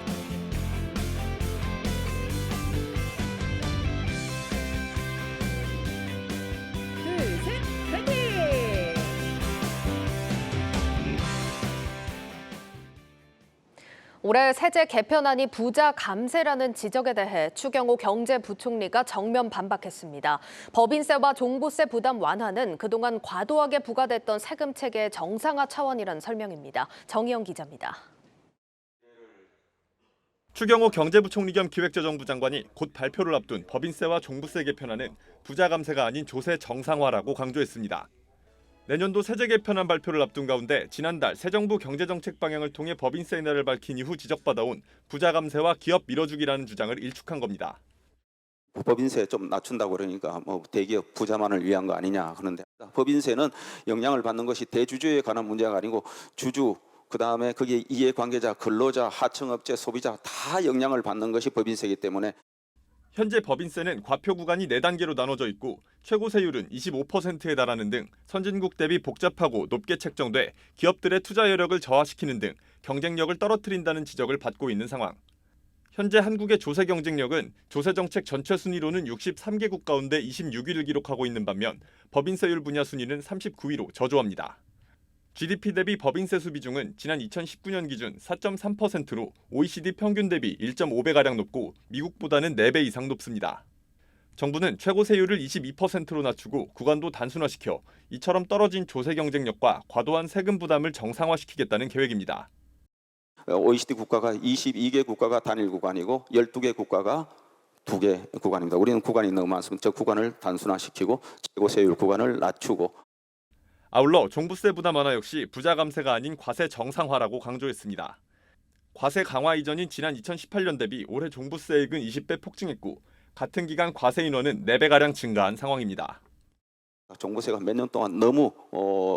올해 세제 개편안이 부자 감세라는 지적에 대해 추경호 경제부총리가 정면 반박했습니다. 법인세와 종부세 부담 완화는 그동안 과도하게 부과됐던 세금 체계의 정상화 차원이라는 설명입니다. 정희영 기자입니다. 추경호 경제부총리 겸 기획재정부 장관이 곧 발표를 앞둔 법인세와 종부세 개편안은 부자 감세가 아닌 조세 정상화라고 강조했습니다. 내년도 세제 개편안 발표를 앞둔 가운데 지난달 새 정부 경제정책 방향을 통해 법인세 인하를 밝힌 이후 지적받아온 부자 감세와 기업 밀어주기라는 주장을 일축한 겁니다. 법인세 좀 낮춘다고 그러니까 대기업 부자만을 위한 거 아니냐 하는데, 법인세는 영향을 받는 것이 대주주에 관한 문제가 아니고 주주, 그다음에 거기에 이해관계자, 근로자, 하청업체, 소비자 다 영향을 받는 것이 법인세이기 때문에 현재 법인세는 과표 구간이 4단계로 나눠져 있고 최고 세율은 25%에 달하는 등 선진국 대비 복잡하고 높게 책정돼 기업들의 투자 여력을 저하시키는 등 경쟁력을 떨어뜨린다는 지적을 받고 있는 상황. 현재 한국의 조세 경쟁력은 조세 정책 전체 순위로는 63개국 가운데 26위를 기록하고 있는 반면 법인세율 분야 순위는 39위로 저조합니다. GDP 대비 법인세 수비중은 지난 2019년 기준 4.3%로 OECD 평균 대비 1.5배가량 높고 미국보다는 4배 이상 높습니다. 정부는 최고 세율을 22%로 낮추고 구간도 단순화시켜 이처럼 떨어진 조세 경쟁력과 과도한 세금 부담을 정상화시키겠다는 계획입니다. OECD 국가가 22개 국가가 단일 구간이고 12개 국가가 2개 구간입니다. 우리는 구간이 너무 많습니다. 저 구간을 단순화시키고 최고 세율 구간을 낮추고, 아울러 종부세 부담 완화 역시 부자 감세가 아닌 과세 정상화라고 강조했습니다. 과세 강화 이전인 지난 2018년 대비 올해 종부세액은 20배 폭증했고 같은 기간 과세 인원은 4배가량 증가한 상황입니다. 종부세가 몇 년 동안 너무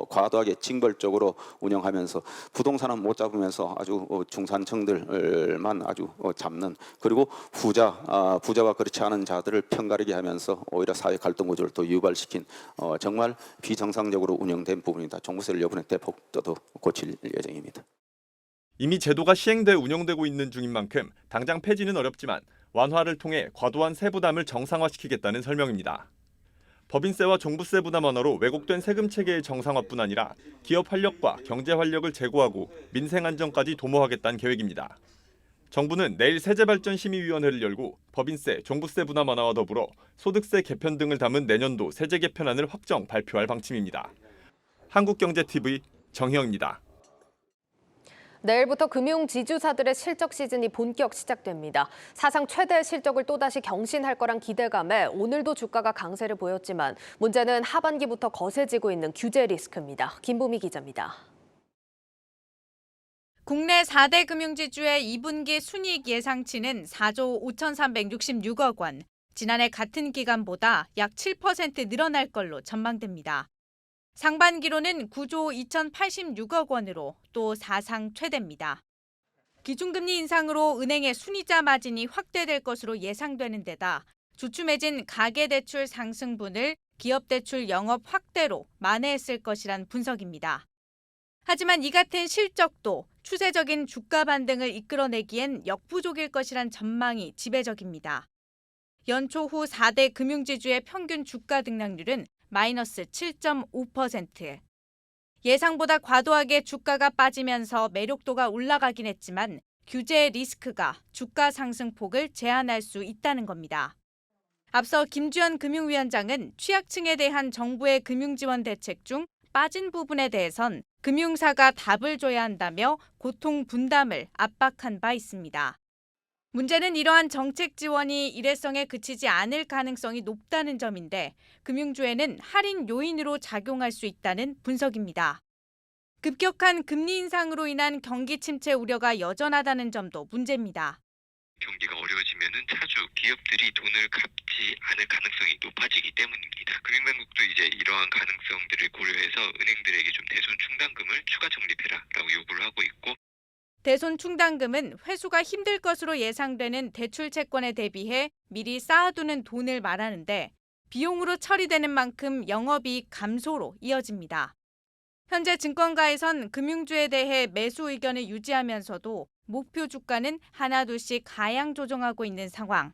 과도하게 징벌적으로 운영하면서 부동산은 못 잡으면서 아주 중산층들만 아주 잡는, 그리고 부자와 그렇지 않은 자들을 편가르게 하면서 오히려 사회 갈등 구조를 또 유발시킨 정말 비정상적으로 운영된 부분입니다. 종부세를 이번에 대폭 또 고칠 예정입니다. 이미 제도가 시행돼 운영되고 있는 중인 만큼 당장 폐지는 어렵지만 완화를 통해 과도한 세 부담을 정상화시키겠다는 설명입니다. 법인세와 종부세 부담 완화로 왜곡된 세금 체계의 정상화뿐 아니라 기업 활력과 경제 활력을 제고하고 민생 안정까지 도모하겠다는 계획입니다. 정부는 내일 세제발전심의위원회를 열고 법인세, 종부세 부담 완화와 더불어 소득세 개편 등을 담은 내년도 세제 개편안을 확정 발표할 방침입니다. 한국경제TV 정희영입니다. 내일부터 금융지주사들의 실적 시즌이 본격 시작됩니다. 사상 최대 실적을 또다시 경신할 거란 기대감에 오늘도 주가가 강세를 보였지만 문제는 하반기부터 거세지고 있는 규제 리스크입니다. 김보미 기자입니다. 국내 4대 금융지주의 2분기 순이익 예상치는 4조 5,366억 원, 지난해 같은 기간보다 약 7% 늘어날 걸로 전망됩니다. 상반기로는 9조 2,086억 원으로 또 사상 최대입니다. 기준금리 인상으로 은행의 순이자 마진이 확대될 것으로 예상되는 데다 주춤해진 가계대출 상승분을 기업대출 영업 확대로 만회했을 것이란 분석입니다. 하지만 이 같은 실적도 추세적인 주가 반등을 이끌어내기엔 역부족일 것이란 전망이 지배적입니다. 연초 후 4대 금융지주의 평균 주가 등락률은 마이너스 7.5%. 예상보다 과도하게 주가가 빠지면서 매력도가 올라가긴 했지만 규제의 리스크가 주가 상승폭을 제한할 수 있다는 겁니다. 앞서 김주현 금융위원장은 취약층에 대한 정부의 금융지원 대책 중 빠진 부분에 대해선 금융사가 답을 줘야 한다며 고통 분담을 압박한 바 있습니다. 문제는 이러한 정책 지원이 일회성에 그치지 않을 가능성이 높다는 점인데 금융주에는 할인 요인으로 작용할 수 있다는 분석입니다. 급격한 금리 인상으로 인한 경기 침체 우려가 여전하다는 점도 문제입니다. 경기가 어려워지면은 자주 기업들이 돈을 갚지 않을 가능성이 높아지기 때문입니다. 금융당국도 이제 이러한 가능성들을 고려해서 은행들에게 좀 대손 충당금을 추가 적립해라라고 요구를 하고 있고, 대손 충당금은 회수가 힘들 것으로 예상되는 대출 채권에 대비해 미리 쌓아두는 돈을 말하는데 비용으로 처리되는 만큼 영업이익 감소로 이어집니다. 현재 증권가에선 금융주에 대해 매수 의견을 유지하면서도 목표 주가는 하나둘씩 하향 조정하고 있는 상황.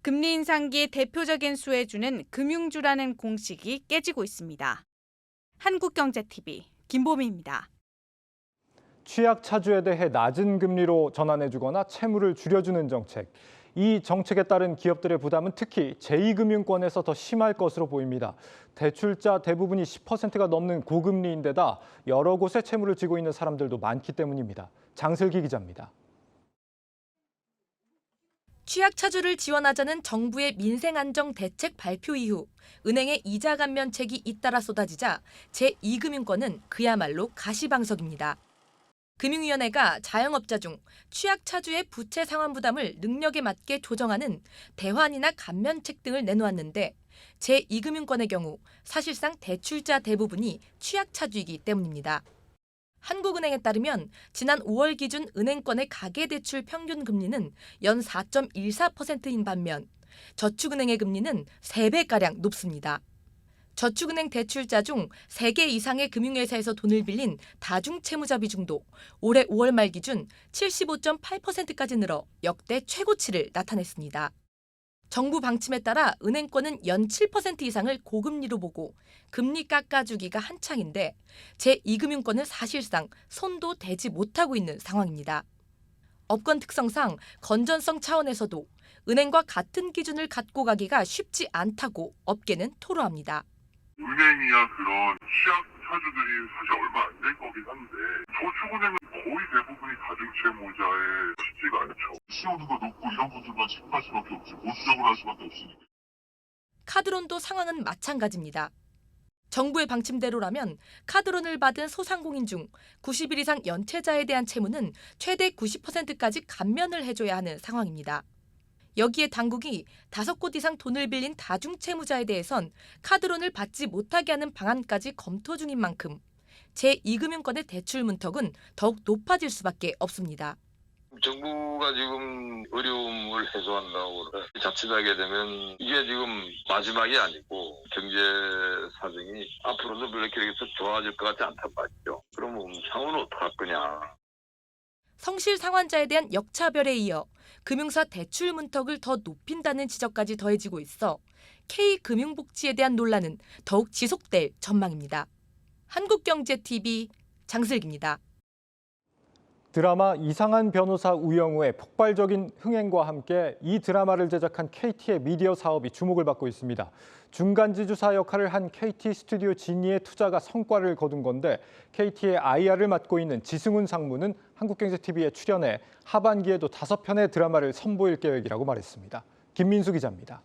금리 인상기의 대표적인 수혜주는 금융주라는 공식이 깨지고 있습니다. 한국경제TV 김보미입니다. 취약 차주에 대해 낮은 금리로 전환해주거나 채무를 줄여주는 정책. 이 정책에 따른 기업들의 부담은 특히 제2금융권에서 더 심할 것으로 보입니다. 대출자 대부분이 10%가 넘는 고금리인데다 여러 곳에 채무를 쥐고 있는 사람들도 많기 때문입니다. 장슬기 기자입니다. 취약차주를 지원하자는 정부의 민생안정 대책 발표 이후 은행의 이자 감면책이 잇따라 쏟아지자 제2금융권은 그야말로 가시방석입니다. 금융위원회가 자영업자 중 취약차주의 부채 상환 부담을 능력에 맞게 조정하는 대환이나 감면책 등을 내놓았는데 제2금융권의 경우 사실상 대출자 대부분이 취약차주이기 때문입니다. 한국은행에 따르면 지난 5월 기준 은행권의 가계대출 평균 금리는 연 4.14%인 반면 저축은행의 금리는 3배가량 높습니다. 저축은행 대출자 중 3개 이상의 금융회사에서 돈을 빌린 다중채무자 비중도 올해 5월 말 기준 75.8%까지 늘어 역대 최고치를 나타냈습니다. 정부 방침에 따라 은행권은 연 7% 이상을 고금리로 보고 금리 깎아주기가 한창인데 제2금융권은 사실상 손도 대지 못하고 있는 상황입니다. 업권 특성상 건전성 차원에서도 은행과 같은 기준을 갖고 가기가 쉽지 않다고 업계는 토로합니다. 은행이야 그런 취약 차주들이 사실 얼마 안 될 거긴 한데 저축은행은 거의 대부분이 다중채무자에 쉽지가 않죠. 신용도가 높고 이런 분들만 책임할 수밖에 없지 보수적으로 할 수밖에 없으니까. 카드론도 상황은 마찬가지입니다. 정부의 방침대로라면 카드론을 받은 소상공인 중 90일 이상 연체자에 대한 채무는 최대 90%까지 감면을 해줘야 하는 상황입니다. 여기에 당국이 5곳 이상 돈을 빌린 다중채무자에 대해선 카드론을 받지 못하게 하는 방안까지 검토 중인 만큼 제2금융권의 대출 문턱은 더욱 높아질 수밖에 없습니다. 정부가 지금 어려움을 해소한다고 자칫하게 되면 이게 지금 마지막이 아니고 경제 사정이 앞으로도 별로 그렇게 좋아질 것 같지 않단 말이죠. 그러면 향후는 어떡할 거냐. 성실 상환자에 대한 역차별에 이어 금융사 대출 문턱을 더 높인다는 지적까지 더해지고 있어 K금융복지에 대한 논란은 더욱 지속될 전망입니다. 한국경제TV 장슬기입니다. 드라마 이상한 변호사 우영우의 폭발적인 흥행과 함께 이 드라마를 제작한 KT의 미디어 사업이 주목을 받고 있습니다. 중간지주사 역할을 한 KT 스튜디오 지니의 투자가 성과를 거둔 건데 KT의 IR을 맡고 있는 지승훈 상무는 한국경제TV에 출연해 하반기에도 5편의 드라마를 선보일 계획이라고 말했습니다. 김민수 기자입니다.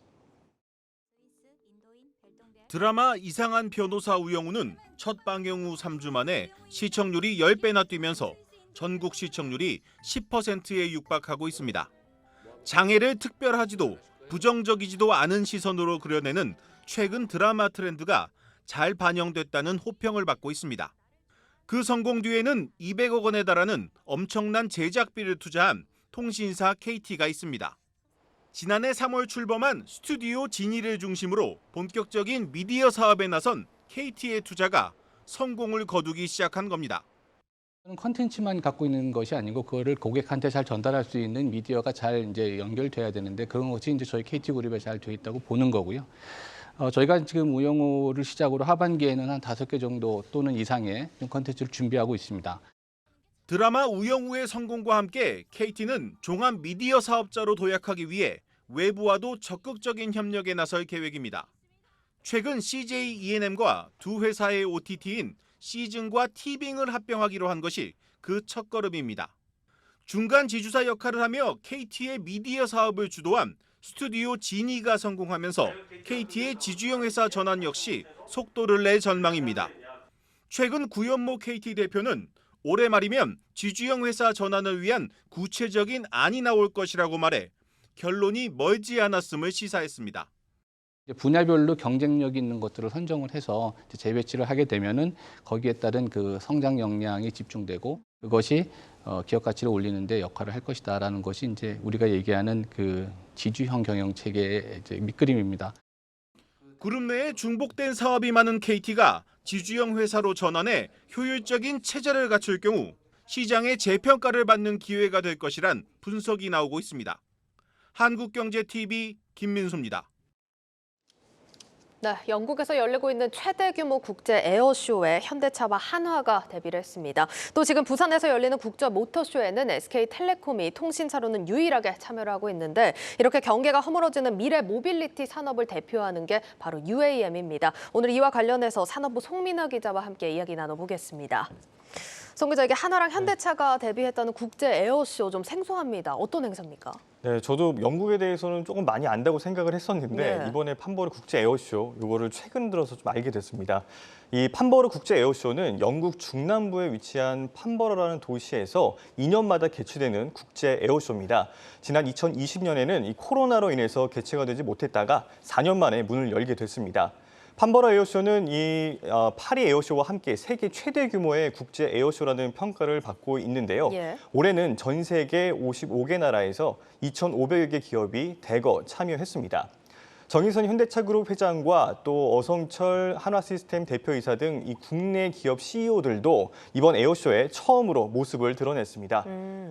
드라마 이상한 변호사 우영우는 첫 방영 후 3주 만에 시청률이 10배나 뛰면서 전국 시청률이 10%에 육박하고 있습니다. 장애를 특별하지도 부정적이지도 않은 시선으로 그려내는 최근 드라마 트렌드가 잘 반영됐다는 호평을 받고 있습니다. 그 성공 뒤에는 200억 원에 달하는 엄청난 제작비를 투자한 통신사 KT가 있습니다. 지난해 3월 출범한 스튜디오 지니를 중심으로 본격적인 미디어 사업에 나선 KT의 투자가 성공을 거두기 시작한 겁니다. 컨텐츠만 갖고 있는 것이 아니고 그거를 고객한테 잘 전달할 수 있는 미디어가 잘 이제 연결돼야 되는데 그런 것이 이제 저희 KT그룹에 잘 돼 있다고 보는 거고요. 저희가 지금 우영우를 시작으로 하반기에는 한 5개 정도 또는 이상의 컨텐츠를 준비하고 있습니다. 드라마 우영우의 성공과 함께 KT는 종합 미디어 사업자로 도약하기 위해 외부와도 적극적인 협력에 나설 계획입니다. 최근 CJ E&M과 두 회사의 OTT인 시즌과 티빙을 합병하기로 한 것이 그 첫걸음입니다. 중간 지주사 역할을 하며 KT의 미디어 사업을 주도한 스튜디오 지니가 성공하면서 KT의 지주형 회사 전환 역시 속도를 낼 전망입니다. 최근 구현모 KT 대표는 올해 말이면 지주형 회사 전환을 위한 구체적인 안이 나올 것이라고 말해 결론이 멀지 않았음을 시사했습니다. 분야별로 경쟁력 있는 것들을 선정을 해서 재배치를 하게 되면은 거기에 따른 그 성장 역량이 집중되고 그것이 기업 가치를 올리는 데 역할을 할 것이다라는 것이 이제 우리가 얘기하는 그 지주형 경영 체계의 이제 밑그림입니다. 그룹 내에 중복된 사업이 많은 KT가 지주형 회사로 전환해 효율적인 체제를 갖출 경우 시장의 재평가를 받는 기회가 될 것이란 분석이 나오고 있습니다. 한국경제TV 김민수입니다. 네, 영국에서 열리고 있는 최대 규모 국제 에어쇼에 현대차와 한화가 데뷔를 했습니다. 또 지금 부산에서 열리는 국제 모터쇼에는 SK텔레콤이 통신사로는 유일하게 참여를 하고 있는데 이렇게 경계가 허물어지는 미래 모빌리티 산업을 대표하는 게 바로 UAM입니다. 오늘 이와 관련해서 산업부 송민아 기자와 함께 이야기 나눠보겠습니다. 송 기자, 이게 한화랑 현대차가 데뷔했다는 국제 에어쇼 좀 생소합니다. 어떤 행사입니까? 네, 저도 영국에 대해서는 조금 많이 안다고 생각을 했었는데 네. 이번에 판버르 국제 에어쇼 이거를 최근 들어서 좀 알게 됐습니다. 이 판버르 국제 에어쇼는 영국 중남부에 위치한 판버르라는 도시에서 2년마다 개최되는 국제 에어쇼입니다. 지난 2020년에는 이 코로나로 인해서 개최가 되지 못했다가 4년 만에 문을 열게 됐습니다. 판버르 에어쇼는 이 파리 에어쇼와 함께 세계 최대 규모의 국제 에어쇼라는 평가를 받고 있는데요. 예. 올해는 전 세계 55개 나라에서 2,500여 개 기업이 대거 참여했습니다. 정의선 현대차그룹 회장과 또 어성철 한화시스템 대표이사 등 이 국내 기업 CEO들도 이번 에어쇼에 처음으로 모습을 드러냈습니다.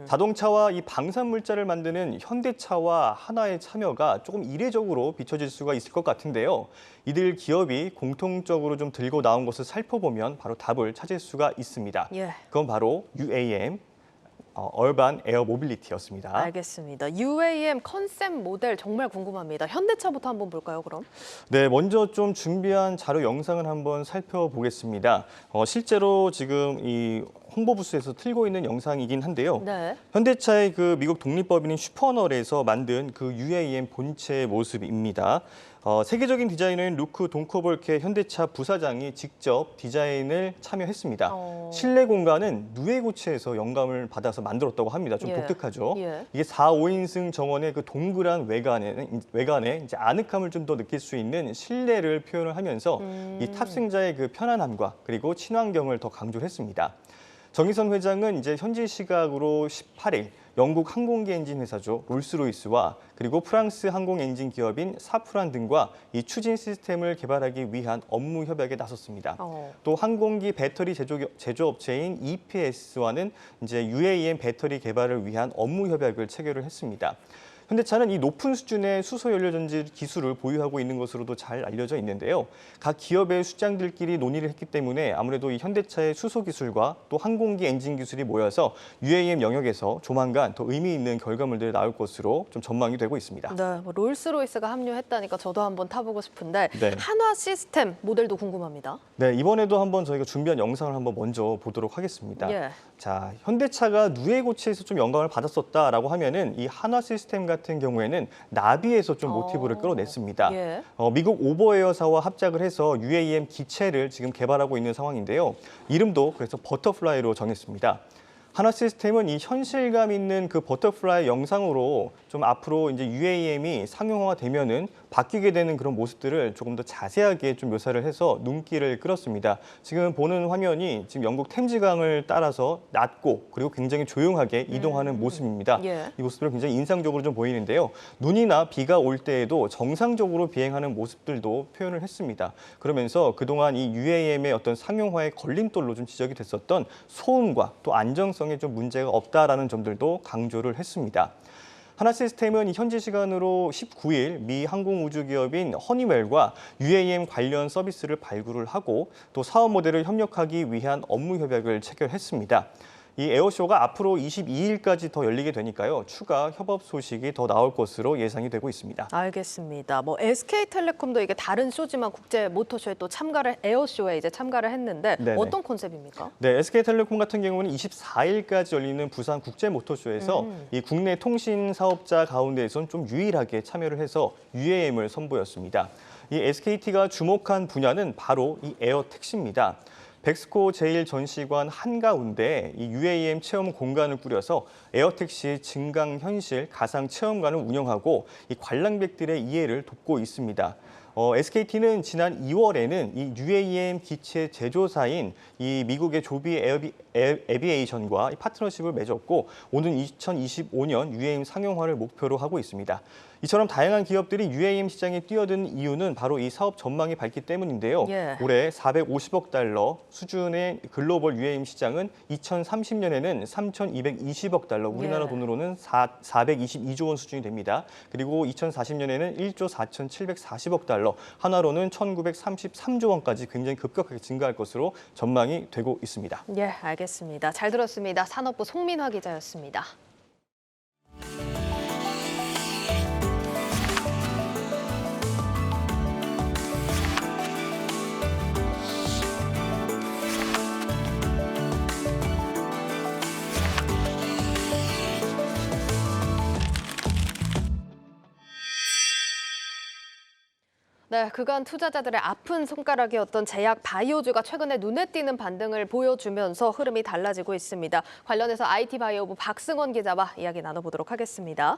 자동차와 이 방산물자를 만드는 현대차와 한화의 참여가 조금 이례적으로 비춰질 수가 있을 것 같은데요. 이들 기업이 공통적으로 좀 들고 나온 것을 살펴보면 바로 답을 찾을 수가 있습니다. 예. 그건 바로 UAM, 얼반 에어 모빌리티였습니다. 알겠습니다. UAM 컨셉 모델 정말 궁금합니다. 현대차부터 한번 볼까요, 그럼? 네, 먼저 좀 준비한 자료 영상을 한번 살펴보겠습니다. 실제로 지금 이 홍보 부스에서 틀고 있는 영상이긴 한데요. 네. 현대차의 그 미국 독립법인인 슈퍼널에서 만든 그 UAM 본체의 모습입니다. 세계적인 디자이너인 루크 돈코볼케 현대차 부사장이 직접 디자인을 참여했습니다. 실내 공간은 누에고치에서 영감을 받아서 만들었다고 합니다. 좀 예. 독특하죠. 예. 이게 4~5인승 정원의 그 동그란 외관에 이제 아늑함을 좀 더 느낄 수 있는 실내를 표현을 하면서 이 탑승자의 그 편안함과 그리고 친환경을 더 강조를 했습니다. 정의선 회장은 이제 현지 시각으로 18일 영국 항공기 엔진 회사죠 롤스로이스와 그리고 프랑스 항공 엔진 기업인 사프란 등과 이 추진 시스템을 개발하기 위한 업무 협약에 나섰습니다. 또 항공기 배터리 제조업체인 EPS와는 이제 UAM 배터리 개발을 위한 업무 협약을 체결을 했습니다. 현대차는 이 높은 수준의 수소 연료 전지 기술을 보유하고 있는 것으로도 잘 알려져 있는데요. 각 기업의 수장들끼리 논의를 했기 때문에 아무래도 이 현대차의 수소 기술과 또 항공기 엔진 기술이 모여서 UAM 영역에서 조만간 더 의미 있는 결과물들이 나올 것으로 좀 전망이 되고 있습니다. 네, 뭐 롤스로이스가 합류했다니까 저도 한번 타보고 싶은데 네. 한화 시스템 모델도 궁금합니다. 네, 이번에도 한번 저희가 준비한 영상을 한번 먼저 보도록 하겠습니다. 예. 자, 현대차가 누에고치에서 좀 영감을 받았었다라고 하면은 이 한화 시스템 같은 경우에는 나비에서 좀 모티브를 끌어냈습니다. 예. 미국 오버에어사와 합작을 해서 UAM 기체를 지금 개발하고 있는 상황인데요. 이름도 그래서 버터플라이로 정했습니다. 한화 시스템은 이 현실감 있는 그 버터플라이 영상으로 좀 앞으로 이제 UAM이 상용화되면은 바뀌게 되는 그런 모습들을 조금 더 자세하게 좀 묘사를 해서 눈길을 끌었습니다. 지금 보는 화면이 지금 영국 템즈강을 따라서 낮고 그리고 굉장히 조용하게 이동하는 모습입니다. 예. 이 모습들은 굉장히 인상적으로 좀 보이는데요. 눈이나 비가 올 때에도 정상적으로 비행하는 모습들도 표현을 했습니다. 그러면서 그동안 이 UAM의 어떤 상용화의 걸림돌로 좀 지적이 됐었던 소음과 또 안정성에 좀 문제가 없다라는 점들도 강조를 했습니다. 한화 시스템은 현지 시간으로 19일 미 항공우주기업인 허니웰과 UAM 관련 서비스를 발굴을 하고 또 사업 모델을 협력하기 위한 업무 협약을 체결했습니다. 이 에어쇼가 앞으로 22일까지 더 열리게 되니까요. 추가 협업 소식이 더 나올 것으로 예상이 되고 있습니다. 알겠습니다. 뭐 SK텔레콤도 이게 다른 쇼지만 국제 모터쇼에 또 에어쇼에 이제 참가를 했는데 네네. 어떤 컨셉입니까? 네, SK텔레콤 같은 경우는 24일까지 열리는 부산 국제모터쇼에서 이 국내 통신 사업자 가운데에선 좀 유일하게 참여를 해서 UAM을 선보였습니다. 이 SKT가 주목한 분야는 바로 이 에어택시입니다. 백스코 제1전시관 한가운데 이 UAM 체험 공간을 꾸려서 에어택시 증강현실 가상체험관을 운영하고 이 관람객들의 이해를 돕고 있습니다. SKT는 지난 2월에는 이 UAM 기체 제조사인 이 미국의 조비 에비에이션과 파트너십을 맺었고 오는 2025년 UAM 상용화를 목표로 하고 있습니다. 이처럼 다양한 기업들이 UAM 시장에 뛰어든 이유는 바로 이 사업 전망이 밝기 때문인데요. 예. 올해 450억 달러 수준의 글로벌 UAM 시장은 2030년에는 3,220억 달러, 우리나라 예. 돈으로는 422조 원 수준이 됩니다. 그리고 2040년에는 1조 4,740억 달러, 한화로는 1,933조 원까지 굉장히 급격하게 증가할 것으로 전망이 되고 있습니다. 예, 알겠습니다. 잘 들었습니다. 산업부 송민화 기자였습니다. 네, 그간 투자자들의 아픈 손가락이었던 제약 바이오주가 최근에 눈에 띄는 반등을 보여주면서 흐름이 달라지고 있습니다. 관련해서 IT 바이오부 박승원 기자와 이야기 나눠보도록 하겠습니다.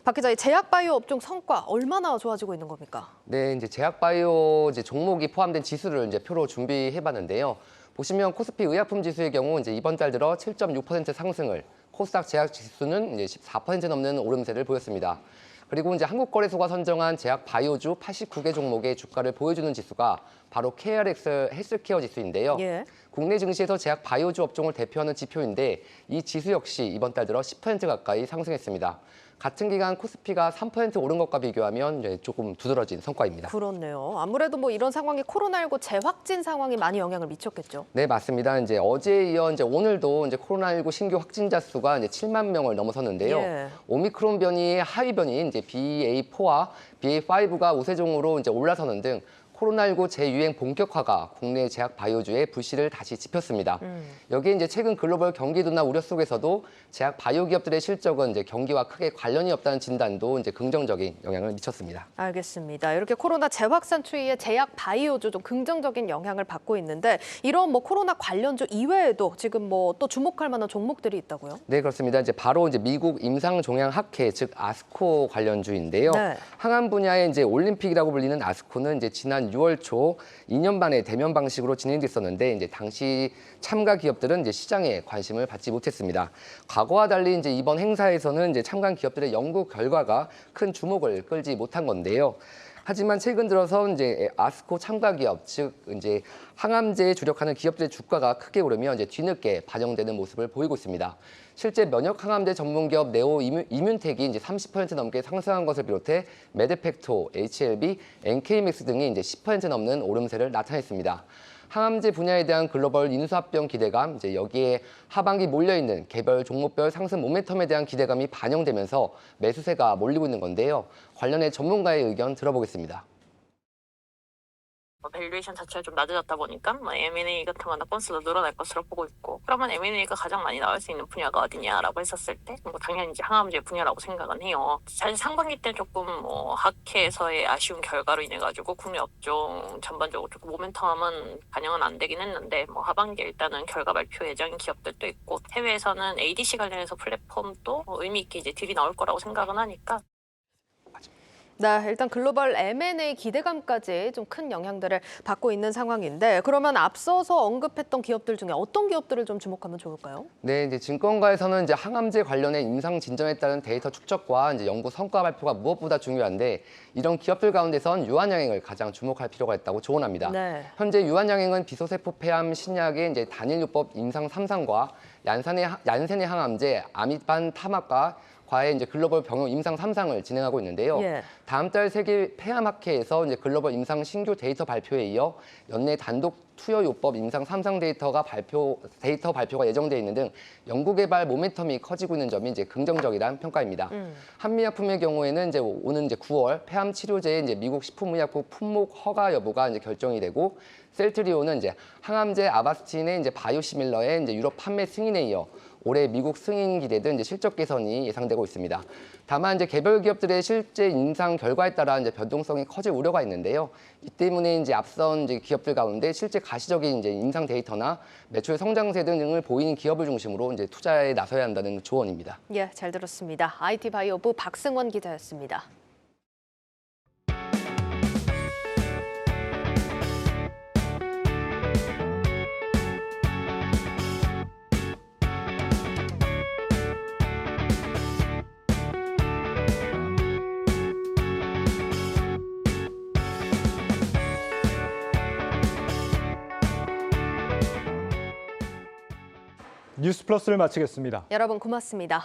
박 기자, 이 제약 바이오 업종 성과 얼마나 좋아지고 있는 겁니까? 네, 이제 제약 바이오 종목이 포함된 지수를 이제 표로 준비해봤는데요. 보시면 코스피 의약품 지수의 경우 이제 이번 달 들어 7.6% 상승을, 코스닥 제약 지수는 이제 14% 넘는 오름세를 보였습니다. 그리고 이제 한국거래소가 선정한 제약 바이오주 89개 종목의 주가를 보여주는 지수가 바로 KRX 헬스케어 지수인데요. 예. 국내 증시에서 제약 바이오주 업종을 대표하는 지표인데 이 지수 역시 이번 달 들어 10% 가까이 상승했습니다. 같은 기간 코스피가 3% 오른 것과 비교하면 이제 조금 두드러진 성과입니다. 그렇네요. 아무래도 뭐 이런 상황이 코로나19 재확진 상황이 많이 영향을 미쳤겠죠. 네, 맞습니다. 이제 어제에 이어 이제 오늘도 이제 코로나19 신규 확진자 수가 이제 7만 명을 넘어섰는데요. 예. 오미크론 변이의 하위 변이인 이제 BA4와 BA5가 우세종으로 이제 올라서는 등 코로나19 재유행 본격화가 국내 제약 바이오주의 불씨를 다시 지폈습니다. 여기에 이제 최근 글로벌 경기도나 우려 속에서도 제약 바이오 기업들의 실적은 이제 경기와 크게 관련이 없다는 진단도 이제 긍정적인 영향을 미쳤습니다. 알겠습니다. 이렇게 코로나 재확산 추이에 제약 바이오주 좀 긍정적인 영향을 받고 있는데 이런 뭐 코로나 관련주 이외에도 지금 뭐 또 주목할 만한 종목들이 있다고요? 네, 그렇습니다. 이제 바로 이제 미국 임상종양학회 즉 아스코 관련주인데요. 네. 항암 분야의 이제 올림픽이라고 불리는 아스코는 이제 지난 6월 초 2년 만에 대면 방식으로 진행됐었는데 이제 당시 참가 기업들은 이제 시장에 관심을 받지 못했습니다. 과거와 달리 이제 이번 행사에서는 이제 참가 기업들의 연구 결과가 큰 주목을 끌지 못한 건데요. 하지만 최근 들어서 이제 아스코 참가 기업, 즉 이제 항암제에 주력하는 기업들의 주가가 크게 오르며 이제 뒤늦게 반영되는 모습을 보이고 있습니다. 실제 면역 항암제 전문 기업 네오 이뮨텍이 이제 30% 넘게 상승한 것을 비롯해 메드팩토, HLB, NK맥스 등이 이제 10% 넘는 오름세를 나타냈습니다. 항암제 분야에 대한 글로벌 인수합병 기대감, 이제 여기에 하반기 몰려있는 개별 종목별 상승 모멘텀에 대한 기대감이 반영되면서 매수세가 몰리고 있는 건데요. 관련해 전문가의 의견 들어보겠습니다. 밸류에이션 자체가 좀 낮아졌다 보니까 M&A 같은 거나 건수도 늘어날 것으로 보고 있고, 그러면 M&A가 가장 많이 나올 수 있는 분야가 어디냐라고 했었을 때 당연히 이제 항암제 분야라고 생각은 해요. 사실 상반기 때 조금 학회에서의 아쉬운 결과로 인해 가지고 국내 업종 전반적으로 조금 모멘텀은 반영은 안 되긴 했는데 하반기에 일단은 결과 발표 예정인 기업들도 있고, 해외에서는 ADC 관련해서 플랫폼도 의미 있게 이제 딜이 나올 거라고 생각은 하니까. 네, 일단 글로벌 M&A 기대감까지 좀 큰 영향들을 받고 있는 상황인데, 그러면 앞서서 언급했던 기업들 중에 어떤 기업들을 좀 주목하면 좋을까요? 네, 이제 증권가에서는 이제 항암제 관련해 임상 진전에 따른 데이터 축적과 이제 연구 성과 발표가 무엇보다 중요한데, 이런 기업들 가운데선 유한양행을 가장 주목할 필요가 있다고 조언합니다. 네. 현재 현재 유한양행은 비소세포 폐암 신약의 이제 단일요법 임상 3상과 얀센의 항암제 아미반 타막과 과의 이제 글로벌 병용 임상 3상을 진행하고 있는데요. 예. 다음 달 세계 폐암학회에서 이제 글로벌 임상 신규 데이터 발표에 이어 연내 단독 투여요법 임상 3상 데이터 발표가 예정돼 있는 등 연구개발 모멘텀이 커지고 있는 점이 이제 긍정적이란 평가입니다. 한미약품의 경우에는 이제 오는 이제 9월 폐암 치료제의 이제 미국 식품의약품 품목 허가 여부가 이제 결정이 되고, 셀트리온은 이제 항암제 아바스틴의 이제 바이오시밀러의 이제 유럽 판매 승인에 이어 올해 미국 승인 기대된 이제 실적 개선이 예상되고 있습니다. 다만 이제 개별 기업들의 실제 임상 결과에 따라 이제 변동성이 커질 우려가 있는데요. 이 때문에 이제 앞선 이제 기업들 가운데 실제 가시적인 이제 임상 데이터나 매출 성장세 등을 보이는 기업을 중심으로 이제 투자에 나서야 한다는 조언입니다. 예, 잘 들었습니다. IT 바이오부 박승원 기자였습니다. 뉴스플러스를 마치겠습니다. 여러분 고맙습니다.